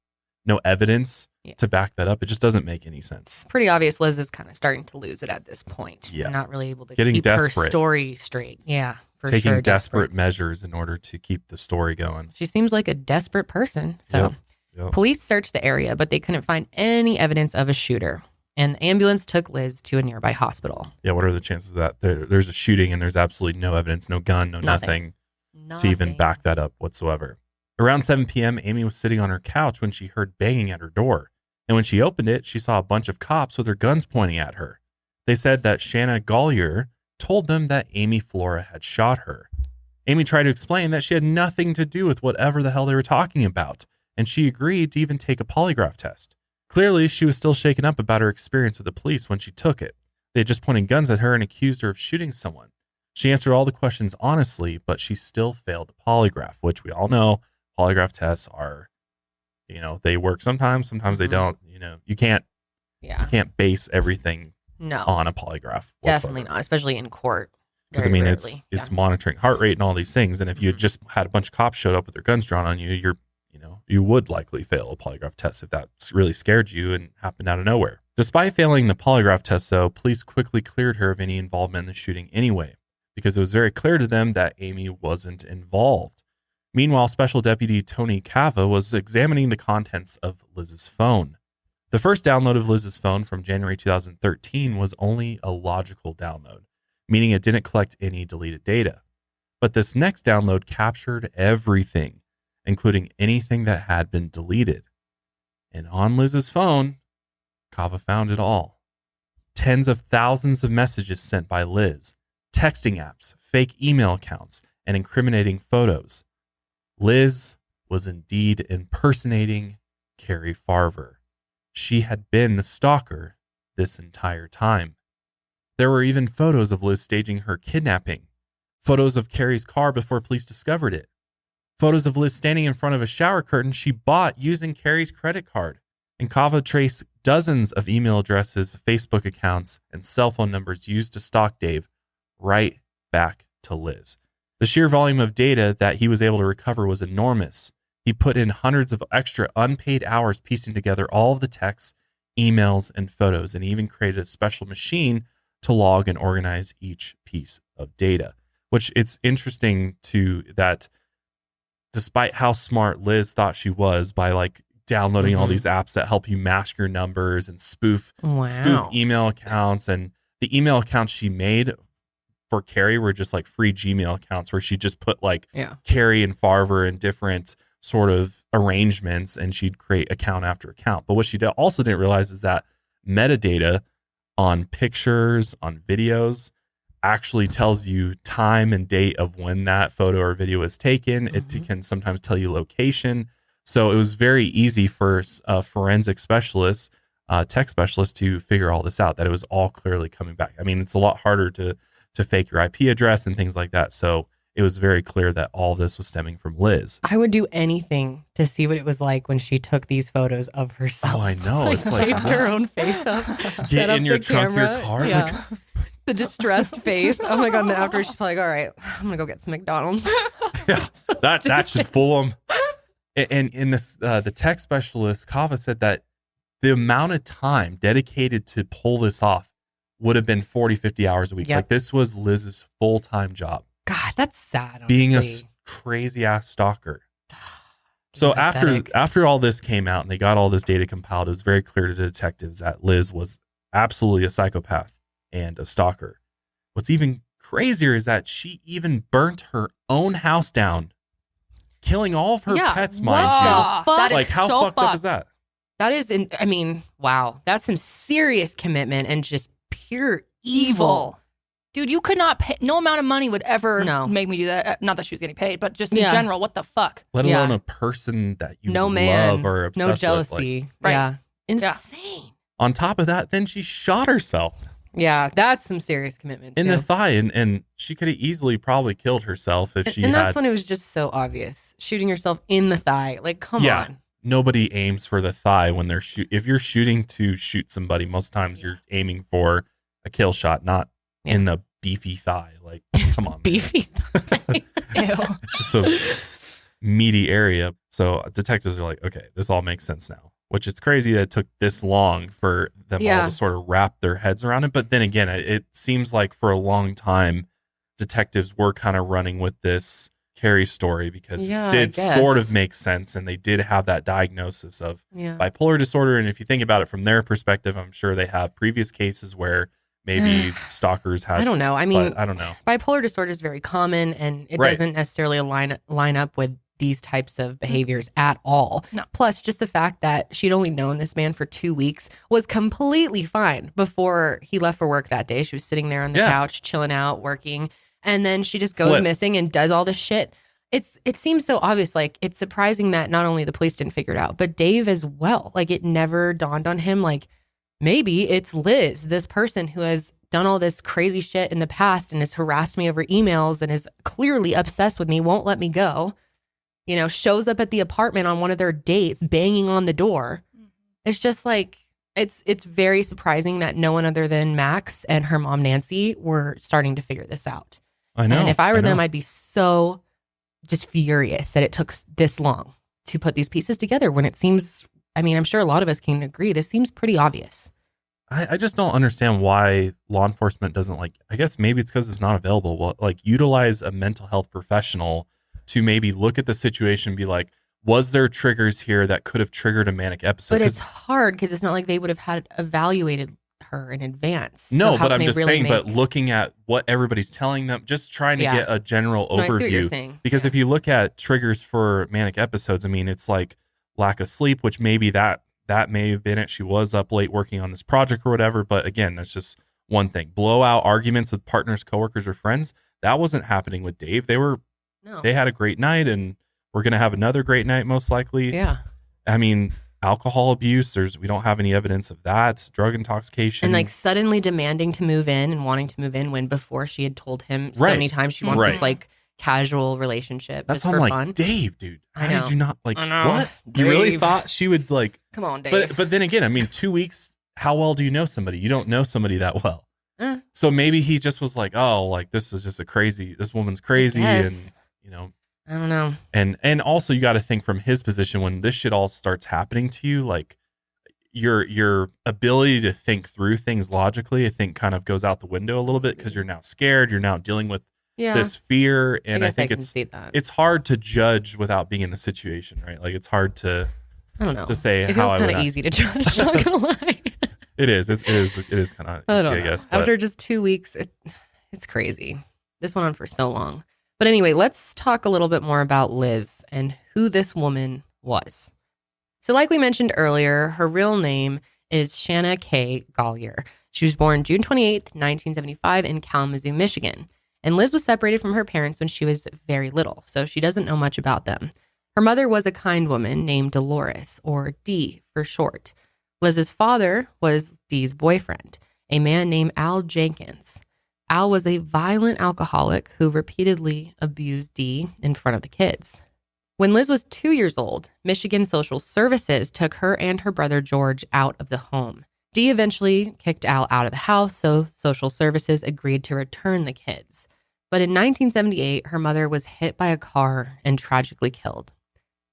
evidence to back that up. It just doesn't make any sense. It's pretty obvious Liz is kind of starting to lose it at this point. Yeah. Not really able to Getting keep desperate. her story straight. Yeah, for Taking sure. desperate measures in order to keep the story going. She seems like a desperate person. So Yep. Police searched the area, but they couldn't find any evidence of a shooter. And the ambulance took Liz to a nearby hospital. Yeah, what are the chances that there's a shooting and there's absolutely no evidence, no gun, no nothing to even back that up whatsoever? Around 7 p.m., Amy was sitting on her couch when she heard banging at her door. And when she opened it, she saw a bunch of cops with their guns pointing at her. They said that Shanna Golyar told them that Amy Flora had shot her. Amy tried to explain that she had nothing to do with whatever the hell they were talking about, and she agreed to even take a polygraph test. Clearly, she was still shaken up about her experience with the police when she took it. They had just pointed guns at her and accused her of shooting someone. She answered all the questions honestly, but she still failed the polygraph, which we all know polygraph tests are, they work sometimes they don't. You can't base everything on a polygraph whatsoever. Definitely not, especially in court. Because it's monitoring heart rate and all these things. And if you had just had a bunch of cops showed up with their guns drawn on you, you would likely fail a polygraph test if that really scared you and happened out of nowhere. Despite failing the polygraph test, though, police quickly cleared her of any involvement in the shooting anyway, because it was very clear to them that Amy wasn't involved. Meanwhile, Special Deputy Tony Cava was examining the contents of Liz's phone. The first download of Liz's phone from January 2013 was only a logical download, meaning it didn't collect any deleted data. But this next download captured everything, including anything that had been deleted. And on Liz's phone, Cava found it all. Tens of thousands of messages sent by Liz, texting apps, fake email accounts, and incriminating photos. Liz was indeed impersonating Cari Farver. She had been the stalker this entire time. There were even photos of Liz staging her kidnapping, photos of Cari's car before police discovered it, photos of Liz standing in front of a shower curtain she bought using Cari's credit card. And Kava traced dozens of email addresses, Facebook accounts, and cell phone numbers used to stalk Dave right back to Liz. The sheer volume of data that he was able to recover was enormous. He put in hundreds of extra unpaid hours piecing together all of the texts, emails, and photos, and he even created a special machine to log and organize each piece of data. Which it's interesting to that despite how smart Liz thought she was by like downloading all these apps that help you mask your numbers and spoof email accounts, and the email accounts she made for Cari were just like free Gmail accounts where she just put like Cari and Farver in different sort of arrangements, and she'd create account after account. But what she also didn't realize is that metadata on pictures, on videos, actually tells you time and date of when that photo or video was taken. It can sometimes tell you location. So it was very easy for a forensic specialist, tech specialist, to figure all this out, that it was all clearly coming back. I mean, it's a lot harder to fake your IP address and things like that. So it was very clear that all this was stemming from Liz. I would do anything to see what it was like when she took these photos of herself. Oh, I know. Like, it's like taped her own face up. Get in your trunk of your car. Yeah. The distressed face. Oh my God. And then after, she's probably like, all right, I'm going to go get some McDonald's. Yeah, that should fool them. And in this, the tech specialist, Kava, said that the amount of time dedicated to pull this off would have been 40, 50 hours a week. Like, this was Liz's full-time job. God, that's sad, honestly. Being a crazy-ass stalker. So after all this came out and they got all this data compiled, it was very clear to the detectives that Liz was absolutely a psychopath and a stalker. What's even crazier is that she even burnt her own house down, killing all of her pets, mind you. That like, how so fucked up is that? That is, I mean, wow. That's some serious commitment and just pure evil. Dude, you could not pay. No amount of money would ever make me do that. Not that she was getting paid, but just in general, what the fuck? Let alone a person that you love or obsessed with. No jealousy. Like, yeah. Insane. On top of that, then she shot herself. Yeah, that's some serious commitment in the thigh, and she could have easily probably killed herself if she had. And that's when it was just so obvious. Shooting yourself in the thigh. Like, come on. Nobody aims for the thigh when they're if you're shooting to shoot somebody, most times you're aiming for a kill shot, not in the beefy thigh. Like, come on. Beefy thigh. It's just a meaty area. So detectives are like, okay, this all makes sense now. Which it's crazy that it took this long for them all to sort of wrap their heads around it. But then again, it seems like for a long time, detectives were kind of running with this Cari story because it did sort of make sense. And they did have that diagnosis of bipolar disorder. And if you think about it from their perspective, I'm sure they have previous cases where maybe stalkers had. I don't know. I mean, I don't know. Bipolar disorder is very common and it doesn't necessarily line up with these types of behaviors at all. No. Plus, just the fact that she'd only known this man for 2 weeks was completely fine before he left for work that day. She was sitting there on the couch, chilling out, working, and then she just goes missing and does all this shit. It seems so obvious. Like, it's surprising that not only the police didn't figure it out, but Dave as well. Like, it never dawned on him, like, maybe it's Liz, this person who has done all this crazy shit in the past and has harassed me over emails and is clearly obsessed with me, won't let me go. You know, shows up at the apartment on one of their dates, banging on the door. It's just like, it's very surprising that no one other than Max and her mom, Nancy, were starting to figure this out. I know. And if I were them, I'd be so just furious that it took this long to put these pieces together when it seems, I mean, I'm sure a lot of us can agree, this seems pretty obvious. I just don't understand why law enforcement doesn't, like, I guess maybe it's because it's not available. Well, like, utilize a mental health professional to maybe look at the situation and be like, was there triggers here that could have triggered a manic episode? But it's hard because it's not like they would have had evaluated her in advance. No, but I'm just saying, but looking at what everybody's telling them, just trying to get a general overview. I see what you're saying. Because if you look at triggers for manic episodes, I mean, it's like lack of sleep, which maybe that may have been it. She was up late working on this project or whatever. But again, that's just one thing. Blowout arguments with partners, coworkers, or friends. That wasn't happening with Dave. They had a great night and we're going to have another great night, most likely. Yeah. I mean, alcohol abuse. We don't have any evidence of that. Drug intoxication. And like suddenly demanding to move in and wanting to move in when before she had told him so many times she wants this like casual relationship. That's just why for I'm fun. like, Dave, dude, I how know. did you not like, I know. what? You really thought she would like, come on, Dave. But then again, I mean, 2 weeks, how well do you know somebody? You don't know somebody that well. So maybe he just was like, oh, like this is just this woman's crazy. And, you know, I don't know. And also you got to think from his position when this shit all starts happening to you, like your ability to think through things logically, I think kind of goes out the window a little bit because you're now scared. You're now dealing with this fear. And I think it's hard to judge without being in the situation, right? Like it's hard to, I don't know. To say it feels kind of easy to judge. Not gonna lie. It is kind of easy, I guess. But After just 2 weeks, it's crazy. This went on for so long. But anyway, let's talk a little bit more about Liz and who this woman was. So like we mentioned earlier, her real name is Shanna K. Golyar. She was born June 28th, 1975 in Kalamazoo, Michigan. And Liz was separated from her parents when she was very little, so she doesn't know much about them. Her mother was a kind woman named Dolores, or Dee for short. Liz's father was Dee's boyfriend, a man named Al Jenkins. Al was a violent alcoholic who repeatedly abused Dee in front of the kids. When Liz was 2 years old, Michigan Social Services took her and her brother George out of the home. Dee eventually kicked Al out of the house, so Social Services agreed to return the kids. But in 1978, her mother was hit by a car and tragically killed.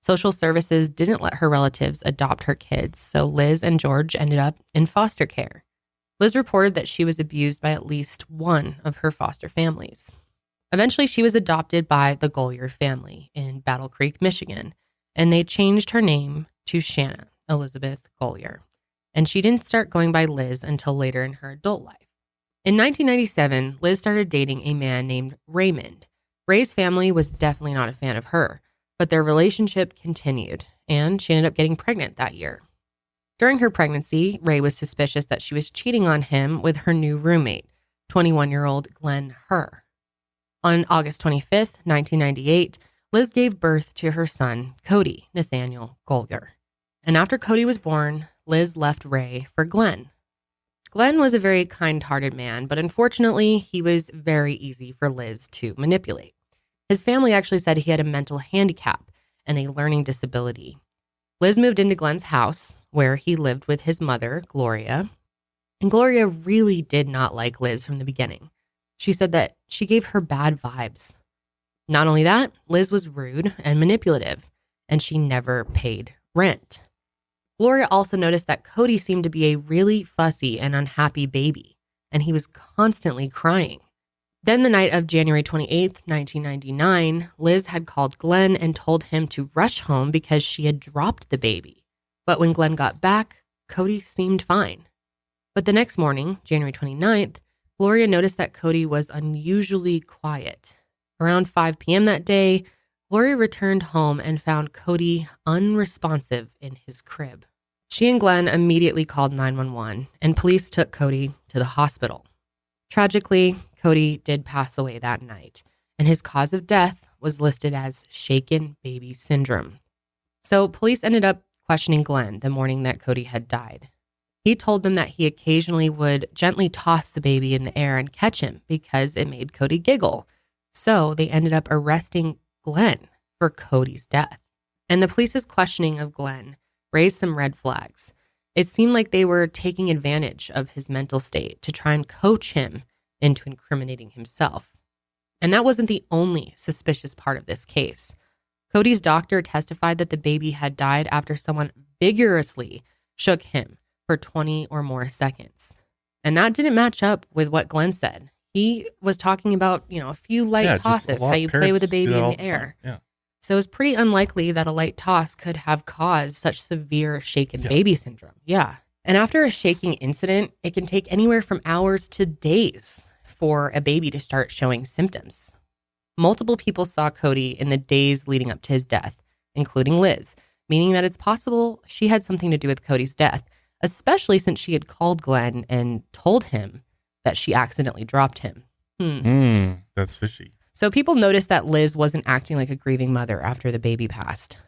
Social Services didn't let her relatives adopt her kids, so Liz and George ended up in foster care. Liz reported that she was abused by at least one of her foster families. Eventually, she was adopted by the Golyar family in Battle Creek, Michigan, and they changed her name to Shanna Elizabeth Golyar. And she didn't start going by Liz until later in her adult life. In 1997, Liz started dating a man named Raymond. Ray's family was definitely not a fan of her, but their relationship continued, and she ended up getting pregnant that year. During her pregnancy, Ray was suspicious that she was cheating on him with her new roommate, 21-year-old Glenn Herr. On August 25th, 1998, Liz gave birth to her son, Cody Nathaniel Golyar. And after Cody was born, Liz left Ray for Glenn. Glenn was a very kind-hearted man, but unfortunately, he was very easy for Liz to manipulate. His family actually said he had a mental handicap and a learning disability. Liz moved into Glenn's house, where he lived with his mother, Gloria. And Gloria really did not like Liz from the beginning. She said that she gave her bad vibes. Not only that, Liz was rude and manipulative, and she never paid rent. Gloria also noticed that Cody seemed to be a really fussy and unhappy baby, and he was constantly crying. Then the night of January 28th, 1999, Liz had called Glenn and told him to rush home because she had dropped the baby. But when Glenn got back, Cody seemed fine. But the next morning, January 29th, Gloria noticed that Cody was unusually quiet. Around 5 p.m. that day, Gloria returned home and found Cody unresponsive in his crib. She and Glenn immediately called 911, and police took Cody to the hospital. Tragically, Cody did pass away that night, and his cause of death was listed as shaken baby syndrome. So police ended up questioning Glenn the morning that Cody had died. He told them that he occasionally would gently toss the baby in the air and catch him because it made Cody giggle. So they ended up arresting Glenn for Cody's death. And the police's questioning of Glenn raised some red flags. It seemed like they were taking advantage of his mental state to try and coach him into incriminating himself. And that wasn't the only suspicious part of this case. Cody's doctor testified that the baby had died after someone vigorously shook him for 20 or more seconds. And that didn't match up with what Glenn said. He was talking about, a few light tosses, how you play with a baby in the air. Yeah. So it was pretty unlikely that a light toss could have caused such severe shaken baby syndrome. Yeah. And after a shaking incident, it can take anywhere from hours to days for a baby to start showing symptoms. Multiple people saw Cody in the days leading up to his death, including Liz, meaning that it's possible she had something to do with Cody's death, especially since she had called Glenn and told him that she accidentally dropped him. That's fishy. So people noticed that Liz wasn't acting like a grieving mother after the baby passed.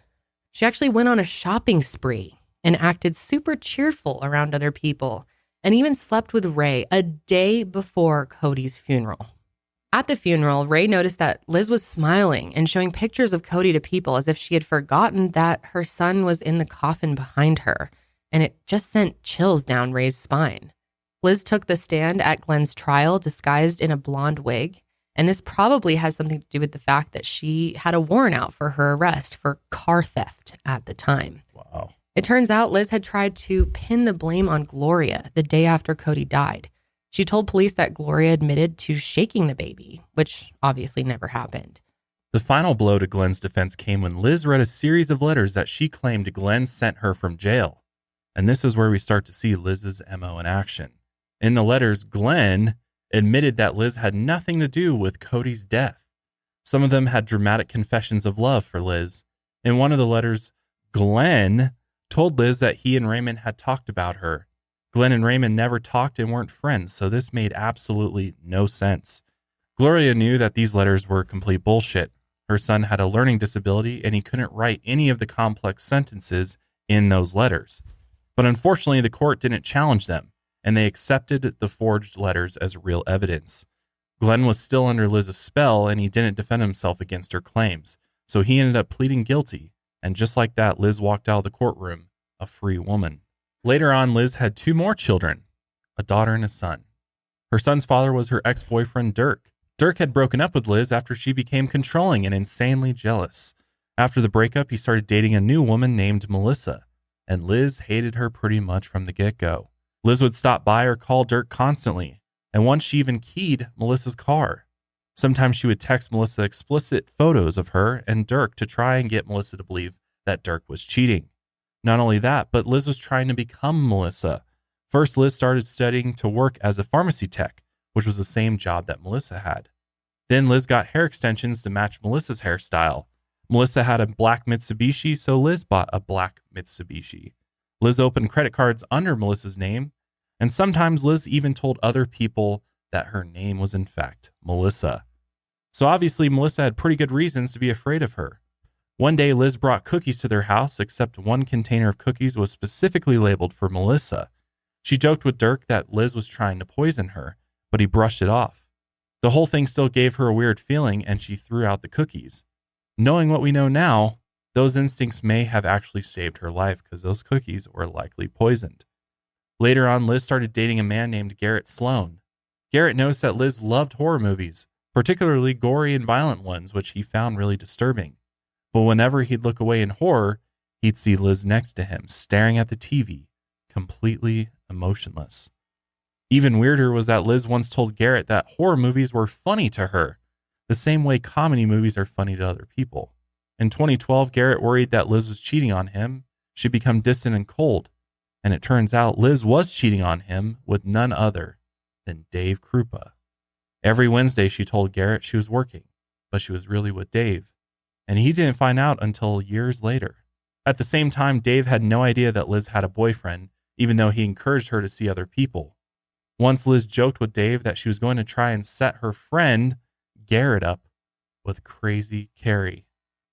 She actually went on a shopping spree and acted super cheerful around other people, and even slept with Ray a day before Cody's funeral. At the funeral, Ray noticed that Liz was smiling and showing pictures of Cody to people as if she had forgotten that her son was in the coffin behind her, and it just sent chills down Ray's spine. Liz took the stand at Glenn's trial disguised in a blonde wig, and this probably has something to do with the fact that she had a warrant out for her arrest for car theft at the time. Wow. It turns out Liz had tried to pin the blame on Gloria the day after Cody died. She told police that Gloria admitted to shaking the baby, which obviously never happened. The final blow to Glenn's defense came when Liz read a series of letters that she claimed Glenn sent her from jail. And this is where we start to see Liz's MO in action. In the letters, Glenn admitted that Liz had nothing to do with Cody's death. Some of them had dramatic confessions of love for Liz. In one of the letters, Glenn told Liz that he and Raymond had talked about her. Glenn and Raymond never talked and weren't friends, so this made absolutely no sense. Gloria knew that these letters were complete bullshit. Her son had a learning disability and he couldn't write any of the complex sentences in those letters. But unfortunately, the court didn't challenge them, and they accepted the forged letters as real evidence. Glenn was still under Liz's spell and he didn't defend himself against her claims, so he ended up pleading guilty, and just like that, Liz walked out of the courtroom a free woman. Later on, Liz had 2 more children, a daughter and a son. Her son's father was her ex-boyfriend, Dirk. Dirk had broken up with Liz after she became controlling and insanely jealous. After the breakup, he started dating a new woman named Melissa, and Liz hated her pretty much from the get-go. Liz would stop by or call Dirk constantly, and once she even keyed Melissa's car. Sometimes she would text Melissa explicit photos of her and Dirk to try and get Melissa to believe that Dirk was cheating. Not only that, but Liz was trying to become Melissa. First, Liz started studying to work as a pharmacy tech, which was the same job that Melissa had. Then Liz got hair extensions to match Melissa's hairstyle. Melissa had a black Mitsubishi, so Liz bought a black Mitsubishi. Liz opened credit cards under Melissa's name, and sometimes Liz even told other people that her name was in fact Melissa. So obviously Melissa had pretty good reasons to be afraid of her. One day, Liz brought cookies to their house, except one container of cookies was specifically labeled for Melissa. She joked with Dirk that Liz was trying to poison her, but he brushed it off. The whole thing still gave her a weird feeling, and she threw out the cookies. Knowing what we know now, those instincts may have actually saved her life because those cookies were likely poisoned. Later on, Liz started dating a man named Garrett Sloan. Garrett noticed that Liz loved horror movies, particularly gory and violent ones, which he found really disturbing. But whenever he'd look away in horror, he'd see Liz next to him, staring at the TV, completely emotionless. Even weirder was that Liz once told Garrett that horror movies were funny to her, the same way comedy movies are funny to other people. In 2012, Garrett worried that Liz was cheating on him. She'd become distant and cold, and it turns out Liz was cheating on him with none other than Dave Kroupa. Every Wednesday, she told Garrett she was working, but she was really with Dave. And he didn't find out until years later. At the same time, Dave had no idea that Liz had a boyfriend, even though he encouraged her to see other people. Once Liz joked with Dave that she was going to try and set her friend, Garrett, up with crazy Cari.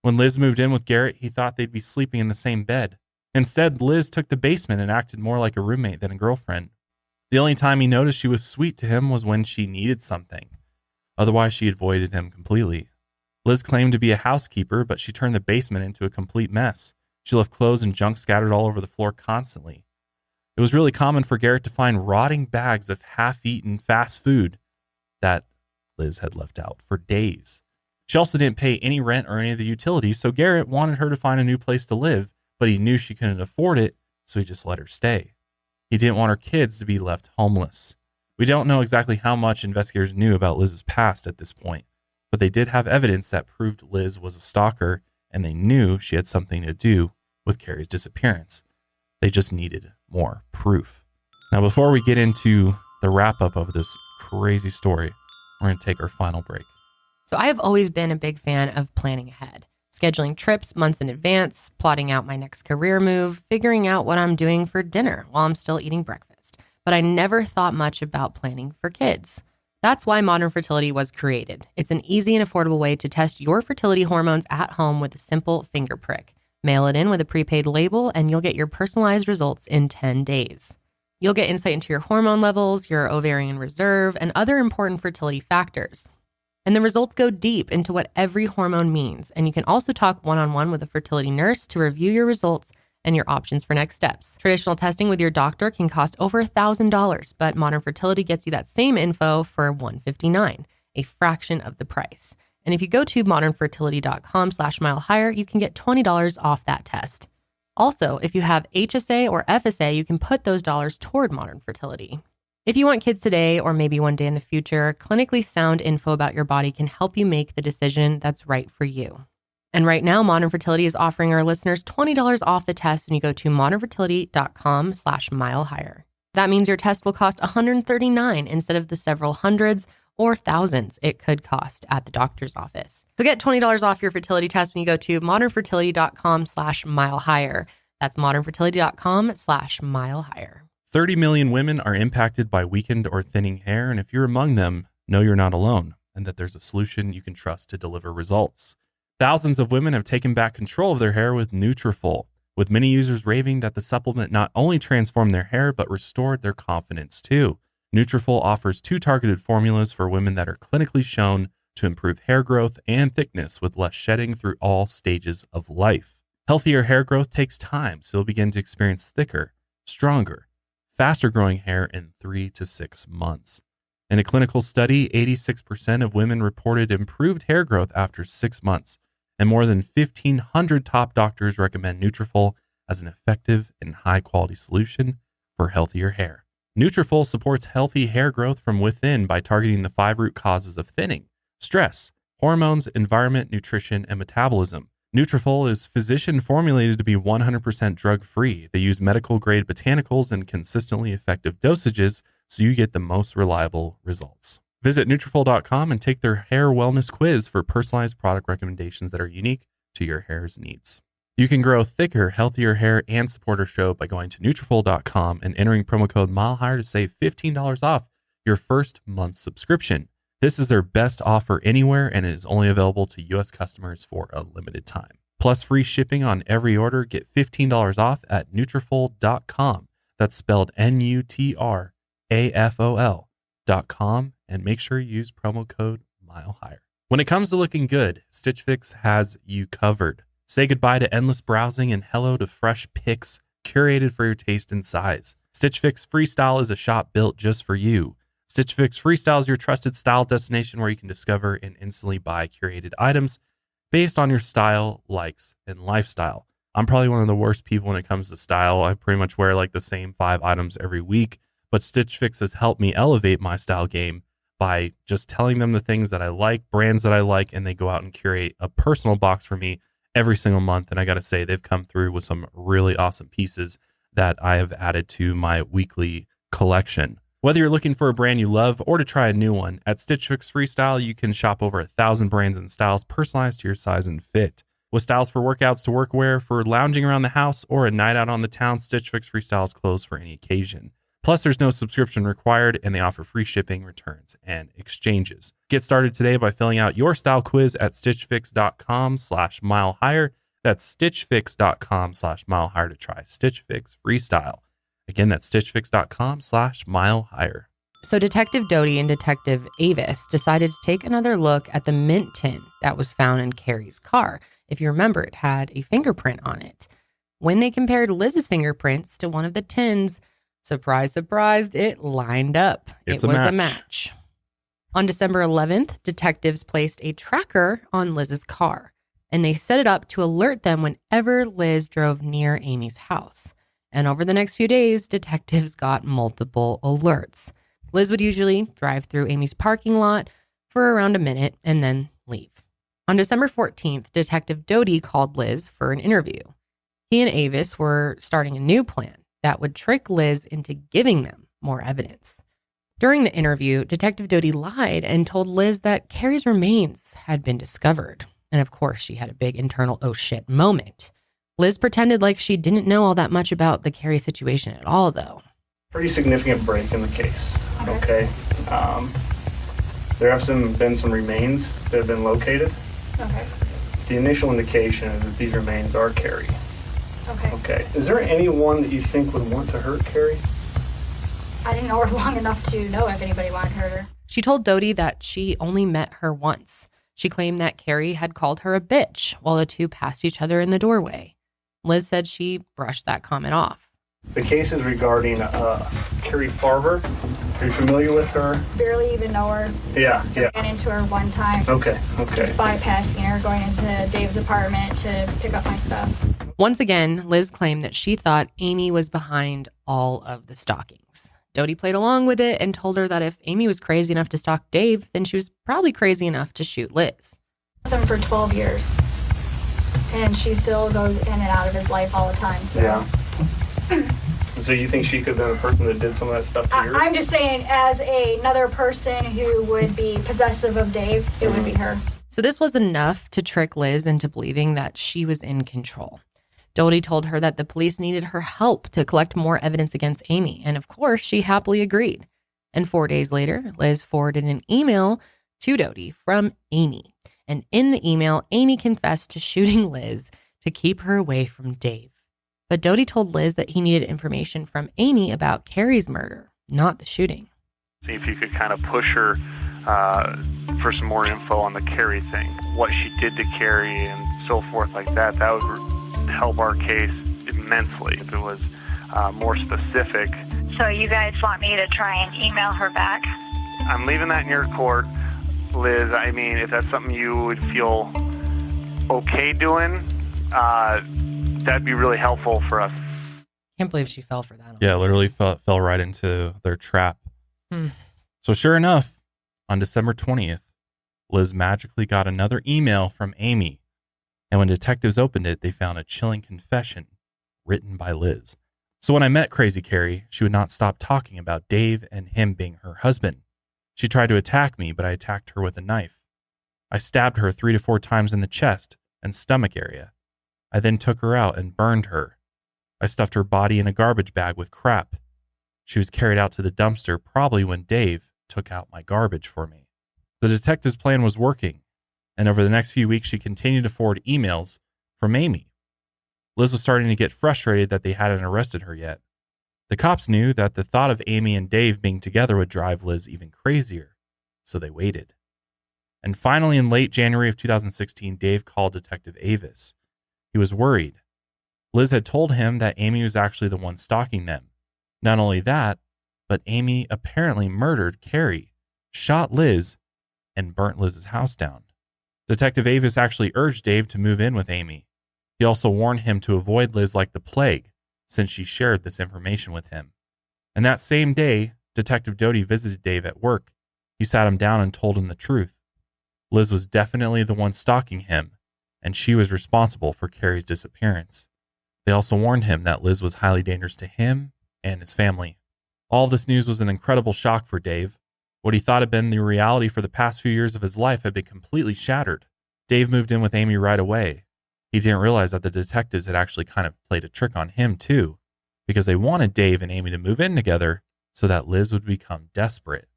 When Liz moved in with Garrett, he thought they'd be sleeping in the same bed. Instead, Liz took the basement and acted more like a roommate than a girlfriend. The only time he noticed she was sweet to him was when she needed something. Otherwise, she avoided him completely. Liz claimed to be a housekeeper, but she turned the basement into a complete mess. She left clothes and junk scattered all over the floor constantly. It was really common for Garrett to find rotting bags of half-eaten fast food that Liz had left out for days. She also didn't pay any rent or any of the utilities, so Garrett wanted her to find a new place to live, but he knew she couldn't afford it, so he just let her stay. He didn't want her kids to be left homeless. We don't know exactly how much investigators knew about Liz's past at this point, but they did have evidence that proved Liz was a stalker, and they knew she had something to do with Cari's disappearance. They just needed more proof. Now, before we get into the wrap-up of this crazy story, we're going to take our final break. So I have always been a big fan of planning ahead, scheduling trips months in advance, plotting out my next career move, figuring out what I'm doing for dinner while I'm still eating breakfast. But I never thought much about planning for kids. That's why Modern Fertility was created. It's an easy and affordable way to test your fertility hormones at home with a simple finger prick. Mail it in with a prepaid label, and you'll get your personalized results in 10 days. You'll get insight into your hormone levels, your ovarian reserve, and other important fertility factors. And the results go deep into what every hormone means. And you can also talk one-on-one with a fertility nurse to review your results and your options for next steps. Traditional testing with your doctor can cost over $1,000, but Modern Fertility gets you that same info for $159, a fraction of the price. And if you go to modernfertility.com/milehigher, you can get $20 off that test. Also, if you have HSA or FSA, you can put those dollars toward Modern Fertility. If you want kids today or maybe one day in the future, clinically sound info about your body can help you make the decision that's right for you. And right now, Modern Fertility is offering our listeners $20 off the test when you go to modernfertility.com/milehigher. That means your test will cost $139 instead of the several hundreds or thousands it could cost at the doctor's office. So get $20 off your fertility test when you go to modernfertility.com/milehigher. That's modernfertility.com/milehigher. 30 million women are impacted by weakened or thinning hair, and if you're among them, know you're not alone and that there's a solution you can trust to deliver results. Thousands of women have taken back control of their hair with Nutrafol, with many users raving that the supplement not only transformed their hair, but restored their confidence too. Nutrafol offers 2 targeted formulas for women that are clinically shown to improve hair growth and thickness with less shedding through all stages of life. Healthier hair growth takes time, so you'll begin to experience thicker, stronger, faster growing hair in 3 to 6 months. In a clinical study, 86% of women reported improved hair growth after 6 months, and more than 1,500 top doctors recommend Nutrafol as an effective and high-quality solution for healthier hair. Nutrafol supports healthy hair growth from within by targeting the 5 root causes of thinning: stress, hormones, environment, nutrition, and metabolism. Nutrafol is physician formulated to be 100% drug-free. They use medical-grade botanicals in consistently effective dosages, so you get the most reliable results. Visit Nutrafol.com and take their hair wellness quiz for personalized product recommendations that are unique to your hair's needs. You can grow thicker, healthier hair and support our show by going to Nutrafol.com and entering promo code MileHigher to save $15 off your first month's subscription. This is their best offer anywhere, and it is only available to U.S. customers for a limited time. Plus free shipping on every order. Get $15 off at Nutrafol.com. That's spelled Nutrafol.com, and make sure you use promo code MileHigher. When it comes to looking good, Stitch Fix has you covered. Say goodbye to endless browsing and hello to fresh picks curated for your taste and size. Stitch Fix Freestyle is a shop built just for you. Stitch Fix Freestyle is your trusted style destination where you can discover and instantly buy curated items based on your style, likes, and lifestyle. I'm probably one of the worst people when it comes to style. I pretty much wear like the same 5 items every week, but Stitch Fix has helped me elevate my style game by just telling them the things that I like, brands that I like, and they go out and curate a personal box for me every single month. And I got to say, they've come through with some really awesome pieces that I have added to my weekly collection. Whether you're looking for a brand you love or to try a new one, at Stitch Fix Freestyle, you can shop over 1,000 brands and styles personalized to your size and fit. With styles for workouts to workwear, for lounging around the house, or a night out on the town, Stitch Fix Freestyle is clothes for any occasion. Plus, there's no subscription required, and they offer free shipping, returns, and exchanges. Get started today by filling out your style quiz at stitchfix.com/milehigher. That's stitchfix.com/milehigher to try Stitch Fix Freestyle. Again, that's stitchfix.com/milehigher. So Detective Doty and Detective Avis decided to take another look at the mint tin that was found in Cari's car. If you remember, it had a fingerprint on it. When they compared Liz's fingerprints to one of the tins, surprise, surprise, it lined up. It was a match. On December 11th, detectives placed a tracker on Liz's car, and they set it up to alert them whenever Liz drove near Amy's house. And over the next few days, detectives got multiple alerts. Liz would usually drive through Amy's parking lot for around a minute and then leave. On December 14th, Detective Doty called Liz for an interview. He and Avis were starting a new plan that would trick Liz into giving them more evidence. During the interview, Detective Doty lied and told Liz that Cari's remains had been discovered. And of course, she had a big internal oh shit moment. Liz pretended like she didn't know all that much about the Cari situation at all, though. Pretty significant break in the case, okay? There have been some remains that have been located. Okay. the initial indication is that these remains are Cari. Okay. Okay. Is there anyone that you think would want to hurt Cari? I didn't know her long enough to know if anybody wanted to hurt her. She told Dodie that she only met her once. She claimed that Cari had called her a bitch while the two passed each other in the doorway. Liz said she brushed that comment off. The case is regarding Cari Farver. Are you familiar with her? Barely even know her. Yeah. Ran into her one time. Okay. Just bypassing her, going into Dave's apartment to pick up my stuff. Once again, Liz claimed that she thought Amy was behind all of the stalkings. Dodie played along with it and told her that if Amy was crazy enough to stalk Dave, then she was probably crazy enough to shoot Liz. With him for 12 years. And she still goes in and out of his life all the time. So. Yeah. So you think she could have been the person that did some of that stuff to you? I'm just saying, as another person who would be possessive of Dave, it would be her. So this was enough to trick Liz into believing that she was in control. Dodie told her that the police needed her help to collect more evidence against Amy. And of course, she happily agreed. And 4 days later, Liz forwarded an email to Dodie from Amy. And in the email, Amy confessed to shooting Liz to keep her away from Dave. But Dodie told Liz that he needed information from Amy about Cari's murder, not the shooting. See if you could kind of push her for some more info on the Cari thing, what she did to Cari and so forth like that. That would help our case immensely if it was more specific. So you guys want me to try and email her back? I'm leaving that in your court, Liz. I mean, if that's something you would feel okay doing, that'd be really helpful for us. Can't believe she fell for that. Yeah, literally fell right into their trap. So sure enough, on December 20th, Liz magically got another email from Amy. And when detectives opened it, they found a chilling confession written by Liz. So when I met Crazy Cari, she would not stop talking about Dave and him being her husband. She tried to attack me, but I attacked her with a knife. I stabbed her 3 to 4 times in the chest and stomach area. I then took her out and burned her. I stuffed her body in a garbage bag with crap. She was carried out to the dumpster probably when Dave took out my garbage for me. The detective's plan was working, and over the next few weeks she continued to forward emails from Amy. Liz was starting to get frustrated that they hadn't arrested her yet. The cops knew that the thought of Amy and Dave being together would drive Liz even crazier, so they waited. And finally, in late January of 2016, Dave called Detective Avis. He was worried. Liz had told him that Amy was actually the one stalking them. Not only that, but Amy apparently murdered Cari, shot Liz, and burnt Liz's house down. Detective Avis actually urged Dave to move in with Amy. He also warned him to avoid Liz like the plague, since she shared this information with him. And that same day, Detective Dodie visited Dave at work. He sat him down and told him the truth. Liz was definitely the one stalking him, and she was responsible for Cari's disappearance. They also warned him that Liz was highly dangerous to him and his family. All of this news was an incredible shock for Dave. What he thought had been the reality for the past few years of his life had been completely shattered. Dave moved in with Amy right away. He didn't realize that the detectives had actually kind of played a trick on him too, because they wanted Dave and Amy to move in together so that Liz would become desperate.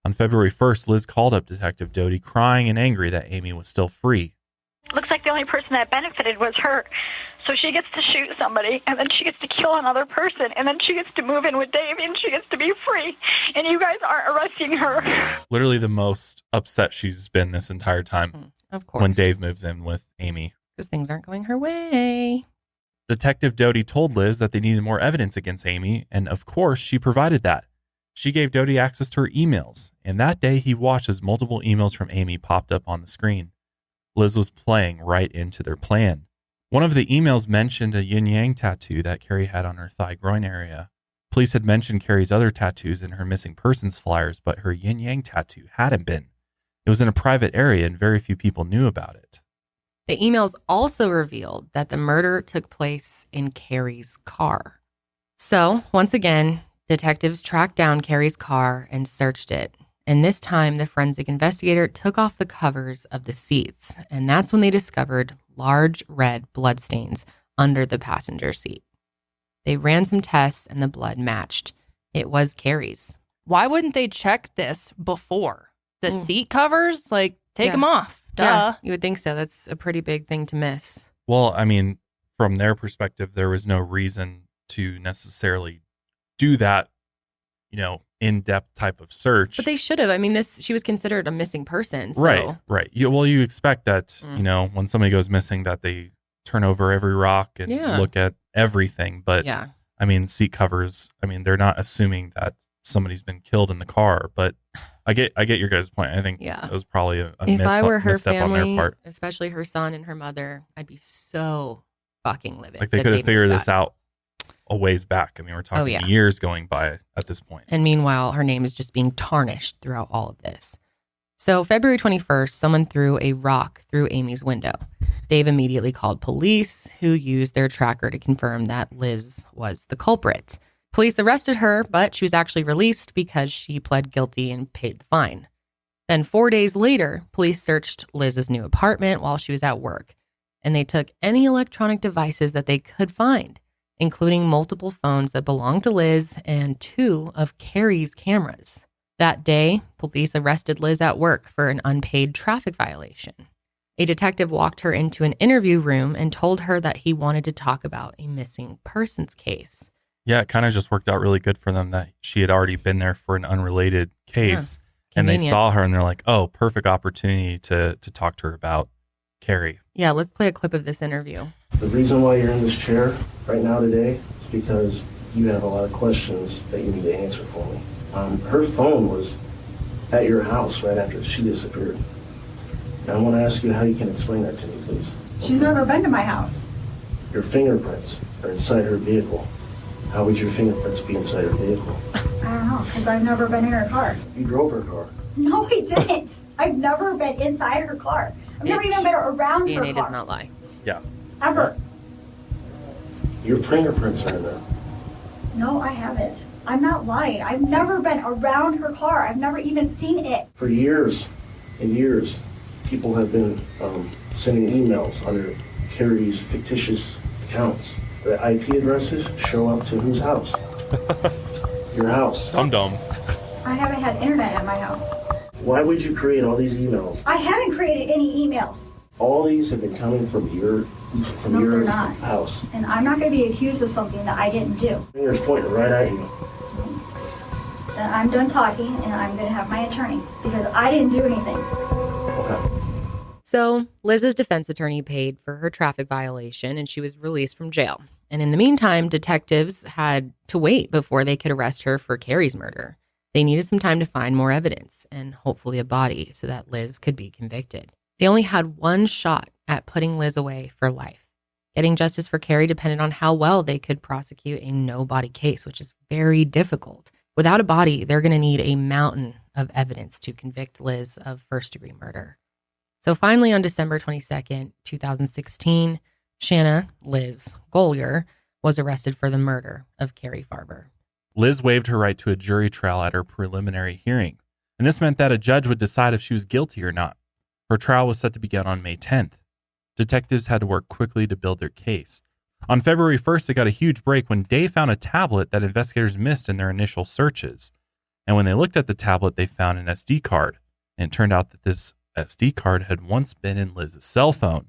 On February 1st, Liz called up Detective Dodie crying and angry that Amy was still free. Looks like the only person that benefited was her. So she gets to shoot somebody, and then she gets to kill another person, and then she gets to move in with Dave, and she gets to be free. And you guys aren't arresting her. Literally the most upset she's been this entire time. Of course. When Dave moves in with Amy. Because things aren't going her way. Detective Dodie told Liz that they needed more evidence against Amy, and of course, she provided that. She gave Dodie access to her emails, and that day he watched as multiple emails from Amy popped up on the screen. Liz was playing right into their plan. One of the emails mentioned a yin-yang tattoo that Cari had on her thigh groin area. Police had mentioned Cari's other tattoos in her missing persons flyers, but her yin-yang tattoo hadn't been. It was in a private area and very few people knew about it. The emails also revealed that the murder took place in Cari's car. So, once again, detectives tracked down Cari's car and searched it. And this time, the forensic investigator took off the covers of the seats. And that's when they discovered large red bloodstains under the passenger seat. They ran some tests and the blood matched. It was Cari's. Why wouldn't they check this before? The seat covers? Like, take them off. Duh. Yeah, you would think so. That's a pretty big thing to miss. Well, I mean, from their perspective, there was no reason to necessarily do that, in-depth type of search. But they should have. I mean, she was considered a missing person. So. Right. You expect that, when somebody goes missing, that they turn over every rock and look at everything. But I mean, seat covers, they're not assuming that somebody's been killed in the car. But I get your guys' point. I think it was probably a if I were her misstep family, on their part. especially her son and her mother, I'd be so fucking livid. Like they could have figured this out a ways back. I mean, we're talking years going by at this point. And meanwhile, her name is just being tarnished throughout all of this. So February 21st, someone threw a rock through Amy's window. Dave immediately called police, who used their tracker to confirm that Liz was the culprit. Police arrested her, but she was actually released because she pled guilty and paid the fine. Then 4 days later, police searched Liz's new apartment while she was at work, and they took any electronic devices that they could find, including multiple phones that belonged to Liz and 2 of Cari's cameras. That day, police arrested Liz at work for an unpaid traffic violation. A detective walked her into an interview room and told her that he wanted to talk about a missing persons case. Yeah, it kind of just worked out really good for them that she had already been there for an unrelated case. And they saw her and they're like, oh, perfect opportunity to talk to her about Cari. Yeah, let's play a clip of this interview. The reason why you're in this chair right now today is because you have a lot of questions that you need to answer for me. Her phone was at your house right after she disappeared. And I want to ask you how you can explain that to me, please. She's never been to my house. Your fingerprints are inside her vehicle. How would your fingerprints be inside her vehicle? I don't know, because I've never been in her car. You drove her car. No, I didn't. I've never been inside her car. I've never even been around her car. DNA does not lie. Yeah. Ever. Your fingerprints are in there. No, I haven't. I'm not lying. I've never been around her car. I've never even seen it. For years and years, people have been sending emails under Cari's fictitious accounts. The IP addresses show up to whose house? Your house. Dum-dum. I haven't had internet at my house. Why would you create all these emails? I haven't created any emails. All these have been coming from your house. And I'm not going to be accused of something that I didn't do. Fingers pointing right at you. Then I'm done talking and I'm going to have my attorney because I didn't do anything. Okay. So Liz's defense attorney paid for her traffic violation and she was released from jail. And in the meantime, detectives had to wait before they could arrest her for Cari's murder. They needed some time to find more evidence and hopefully a body so that Liz could be convicted. They only had one shot at putting Liz away for life. Getting justice for Cari depended on how well they could prosecute a no-body case, which is very difficult. Without a body, they're going to need a mountain of evidence to convict Liz of first-degree murder. So finally, on December 22nd, 2016, Shanna, Liz Golyar, was arrested for the murder of Cari Farver. Liz waived her right to a jury trial at her preliminary hearing, and this meant that a judge would decide if she was guilty or not. Her trial was set to begin on May 10th. Detectives had to work quickly to build their case. On February 1st, they got a huge break when Dave found a tablet that investigators missed in their initial searches. And when they looked at the tablet, they found an SD card. And it turned out that this SD card had once been in Liz's cell phone.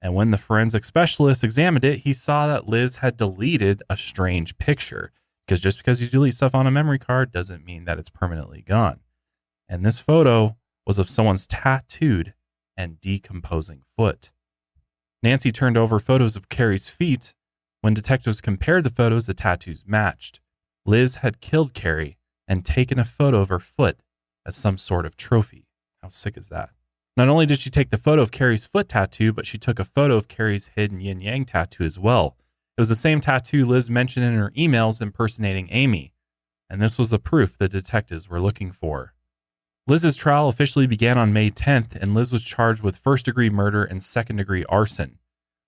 And when the forensic specialist examined it, he saw that Liz had deleted a strange picture. Because just because you delete stuff on a memory card doesn't mean that it's permanently gone. And this photo was of someone's tattooed and decomposing foot. Nancy turned over photos of Cari's feet. When detectives compared the photos, the tattoos matched. Liz had killed Cari and taken a photo of her foot as some sort of trophy. How sick is that? Not only did she take the photo of Cari's foot tattoo, but she took a photo of Cari's hidden yin-yang tattoo as well. It was the same tattoo Liz mentioned in her emails impersonating Amy. And this was the proof the detectives were looking for. Liz's trial officially began on May 10th, and Liz was charged with first-degree murder and second-degree arson.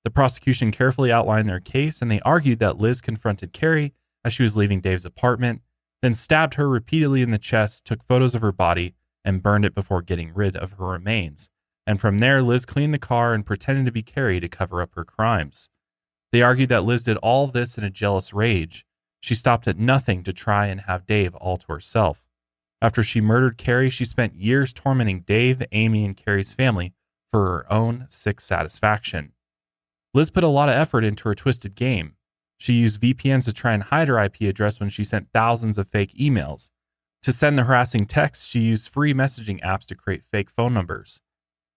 The prosecution carefully outlined their case, and they argued that Liz confronted Cari as she was leaving Dave's apartment, then stabbed her repeatedly in the chest, took photos of her body, and burned it before getting rid of her remains. And from there, Liz cleaned the car and pretended to be Cari to cover up her crimes. They argued that Liz did all of this in a jealous rage. She stopped at nothing to try and have Dave all to herself. After she murdered Cari, she spent years tormenting Dave, Amy, and Cari's family for her own sick satisfaction. Liz put a lot of effort into her twisted game. She used VPNs to try and hide her IP address when she sent thousands of fake emails. To send the harassing texts, she used free messaging apps to create fake phone numbers.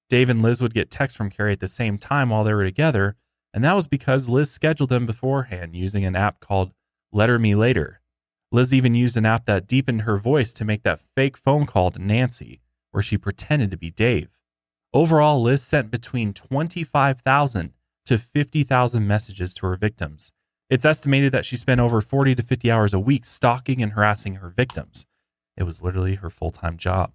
Dave and Liz would get texts from Cari at the same time while they were together, and that was because Liz scheduled them beforehand using an app called Letter Me Later. Liz even used an app that deepened her voice to make that fake phone call to Nancy, where she pretended to be Dave. Overall, Liz sent between 25,000 to 50,000 messages to her victims. It's estimated that she spent over 40 to 50 hours a week stalking and harassing her victims. It was literally her full-time job.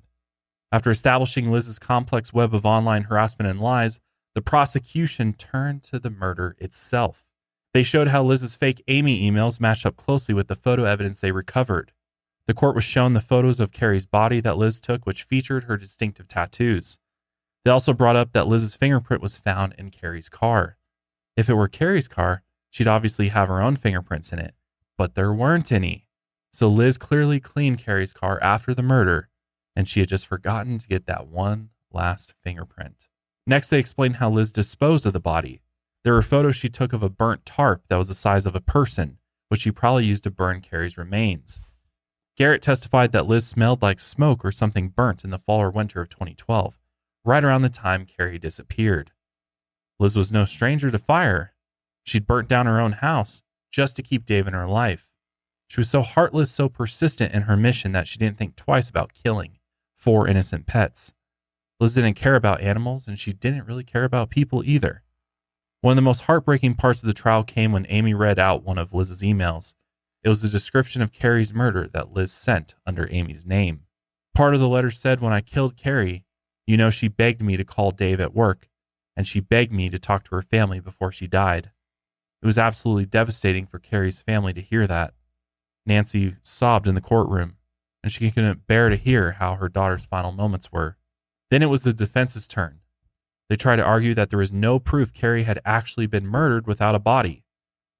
After establishing Liz's complex web of online harassment and lies, the prosecution turned to the murder itself. They showed how Liz's fake Amy emails matched up closely with the photo evidence they recovered. The court was shown the photos of Cari's body that Liz took, which featured her distinctive tattoos. They also brought up that Liz's fingerprint was found in Cari's car. If it were Cari's car, she'd obviously have her own fingerprints in it, but there weren't any. So Liz clearly cleaned Cari's car after the murder, and she had just forgotten to get that one last fingerprint. Next, they explained how Liz disposed of the body. There were photos she took of a burnt tarp that was the size of a person, which she probably used to burn Cari's remains. Garrett testified that Liz smelled like smoke or something burnt in the fall or winter of 2012, right around the time Cari disappeared. Liz was no stranger to fire. She'd burnt down her own house just to keep Dave in her life. She was so heartless, so persistent in her mission that she didn't think twice about killing 4 innocent pets. Liz didn't care about animals, and she didn't really care about people either. One of the most heartbreaking parts of the trial came when Amy read out one of Liz's emails. It was the description of Cari's murder that Liz sent under Amy's name. Part of the letter said, "When I killed Cari, you know, she begged me to call Dave at work, and she begged me to talk to her family before she died." It was absolutely devastating for Cari's family to hear that. Nancy sobbed in the courtroom, and she couldn't bear to hear how her daughter's final moments were. Then it was the defense's turn. They tried to argue that there was no proof Cari had actually been murdered without a body.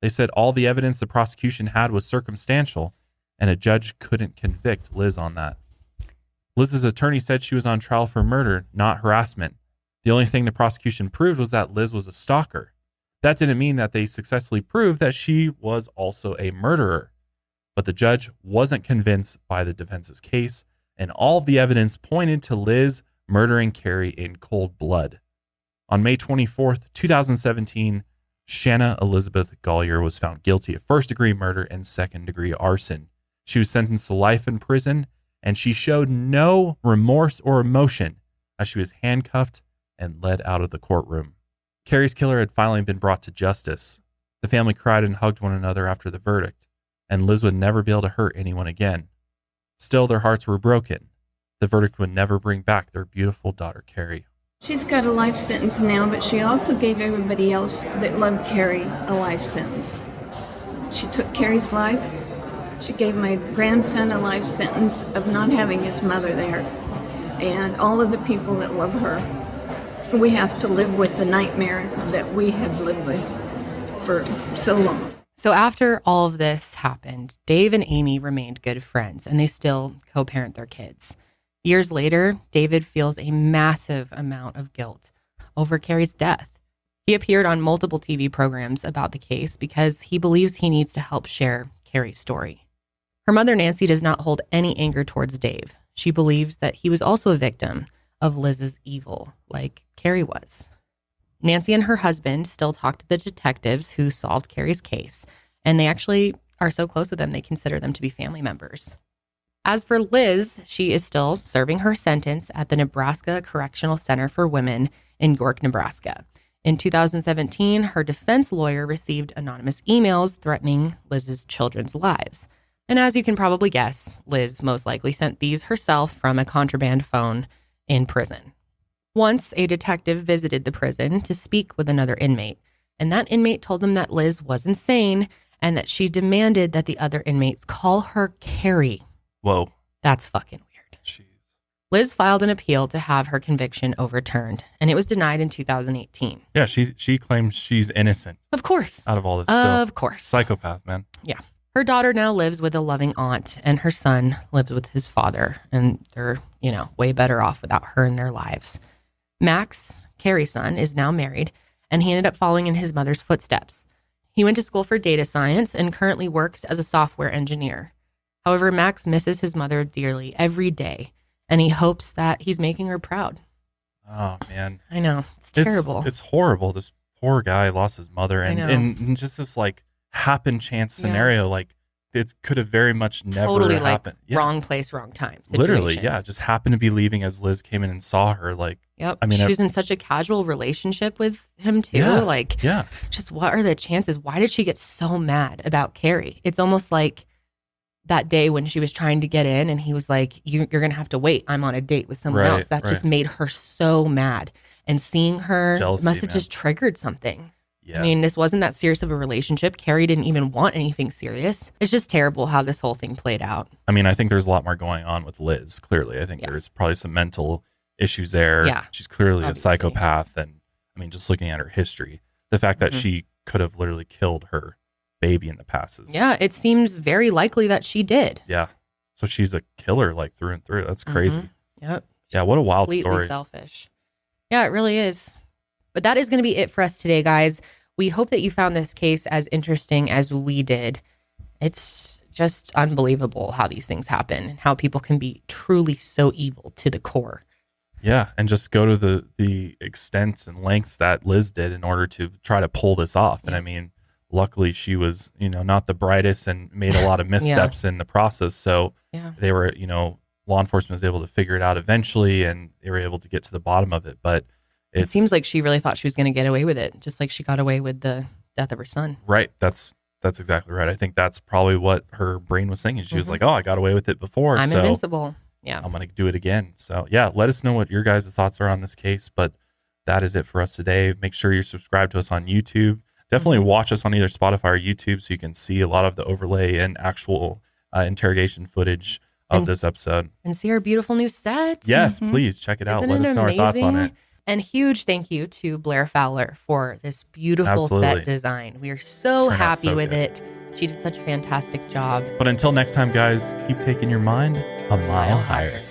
They said all the evidence the prosecution had was circumstantial, and a judge couldn't convict Liz on that. Liz's attorney said she was on trial for murder, not harassment. The only thing the prosecution proved was that Liz was a stalker. That didn't mean that they successfully proved that she was also a murderer. But the judge wasn't convinced by the defense's case, and all of the evidence pointed to Liz murdering Cari in cold blood. On May 24th, 2017, Shanna Elizabeth Golyar was found guilty of first-degree murder and second-degree arson. She was sentenced to life in prison, and she showed no remorse or emotion as she was handcuffed and led out of the courtroom. Cari's killer had finally been brought to justice. The family cried and hugged one another after the verdict, and Liz would never be able to hurt anyone again. Still, their hearts were broken. The verdict would never bring back their beautiful daughter, Cari. She's got a life sentence now, but she also gave everybody else that loved Cari a life sentence. She took Cari's life. She gave my grandson a life sentence of not having his mother there. And all of the people that love her, we have to live with the nightmare that we have lived with for so long. So after all of this happened, Dave and Amy remained good friends, and they still co-parent their kids. Years later, David feels a massive amount of guilt over Cari's death. He appeared on multiple TV programs about the case because he believes he needs to help share Cari's story. Her mother, Nancy, does not hold any anger towards Dave. She believes that he was also a victim of Liz's evil, like Cari was. Nancy and her husband still talk to the detectives who solved Cari's case, and they actually are so close with them, they consider them to be family members. As for Liz, she is still serving her sentence at the Nebraska Correctional Center for Women in York, Nebraska. In 2017, her defense lawyer received anonymous emails threatening Liz's children's lives. And as you can probably guess, Liz most likely sent these herself from a contraband phone in prison. Once, a detective visited the prison to speak with another inmate, and that inmate told them that Liz was insane and that she demanded that the other inmates call her Cari. Whoa. That's fucking weird. Jeez. Liz filed an appeal to have her conviction overturned, and it was denied in 2018. Yeah, she claims she's innocent. Of course. Out of all this stuff. Of course. Psychopath, man. Yeah. Her daughter now lives with a loving aunt, and her son lives with his father, and they're, way better off without her in their lives. Max, Cari's son, is now married, and he ended up following in his mother's footsteps. He went to school for data science and currently works as a software engineer. However, Max misses his mother dearly every day, and he hopes that he's making her proud. Oh, man. I know. It's terrible. It's horrible. This poor guy lost his mother, and just this like happen chance scenario, like it could have very much never totally happened. Like wrong place, wrong time situation. Literally, yeah. Just happened to be leaving as Liz came in and saw her. Like, yep. I mean, she's in such a casual relationship with him too. Yeah, like, just what are the chances? Why did she get so mad about Cari? It's almost like that day when she was trying to get in and he was like, you're going to have to wait. I'm on a date with someone else. That just made her so mad. And seeing her Jealousy, must have just triggered something. Yeah. I mean, this wasn't that serious of a relationship. Cari didn't even want anything serious. It's just terrible how this whole thing played out. I mean, I think there's a lot more going on with Liz, clearly. I think there's probably some mental issues there. Yeah. She's clearly a psychopath. And I mean, just looking at her history, the fact that she could have literally killed her baby in the past is... Yeah, it seems very likely that she did. Yeah. So she's a killer, like, through and through. That's crazy. Yep. Yeah, what a wild Completely story. Selfish. Yeah, it really is. But that is going to be it for us today, guys. We hope that you found this case as interesting as we did. It's just unbelievable how these things happen and how people can be truly so evil to the core. Yeah, and just go to the extents and lengths that Liz did in order to try to pull this off. And I mean, luckily she was, not the brightest and made a lot of missteps in the process. So they were, law enforcement was able to figure it out eventually, and they were able to get to the bottom of it. But it seems like she really thought she was going to get away with it, just like she got away with the death of her son. Right. That's exactly right. I think that's probably what her brain was thinking. She was like, oh, I got away with it before. I'm invincible. Yeah. I'm going to do it again. So yeah, let us know what your guys' thoughts are on this case. But that is it for us today. Make sure you're subscribed to us on YouTube. Definitely watch us on either Spotify or YouTube so you can see a lot of the overlay and actual interrogation footage of this episode. And see our beautiful new sets. Yes, please check it out. Let us know our thoughts on it. And huge thank you to Blair Fowler for this beautiful set design. We are so happy with it. She did such a fantastic job. But until next time, guys, keep taking your mind a mile higher.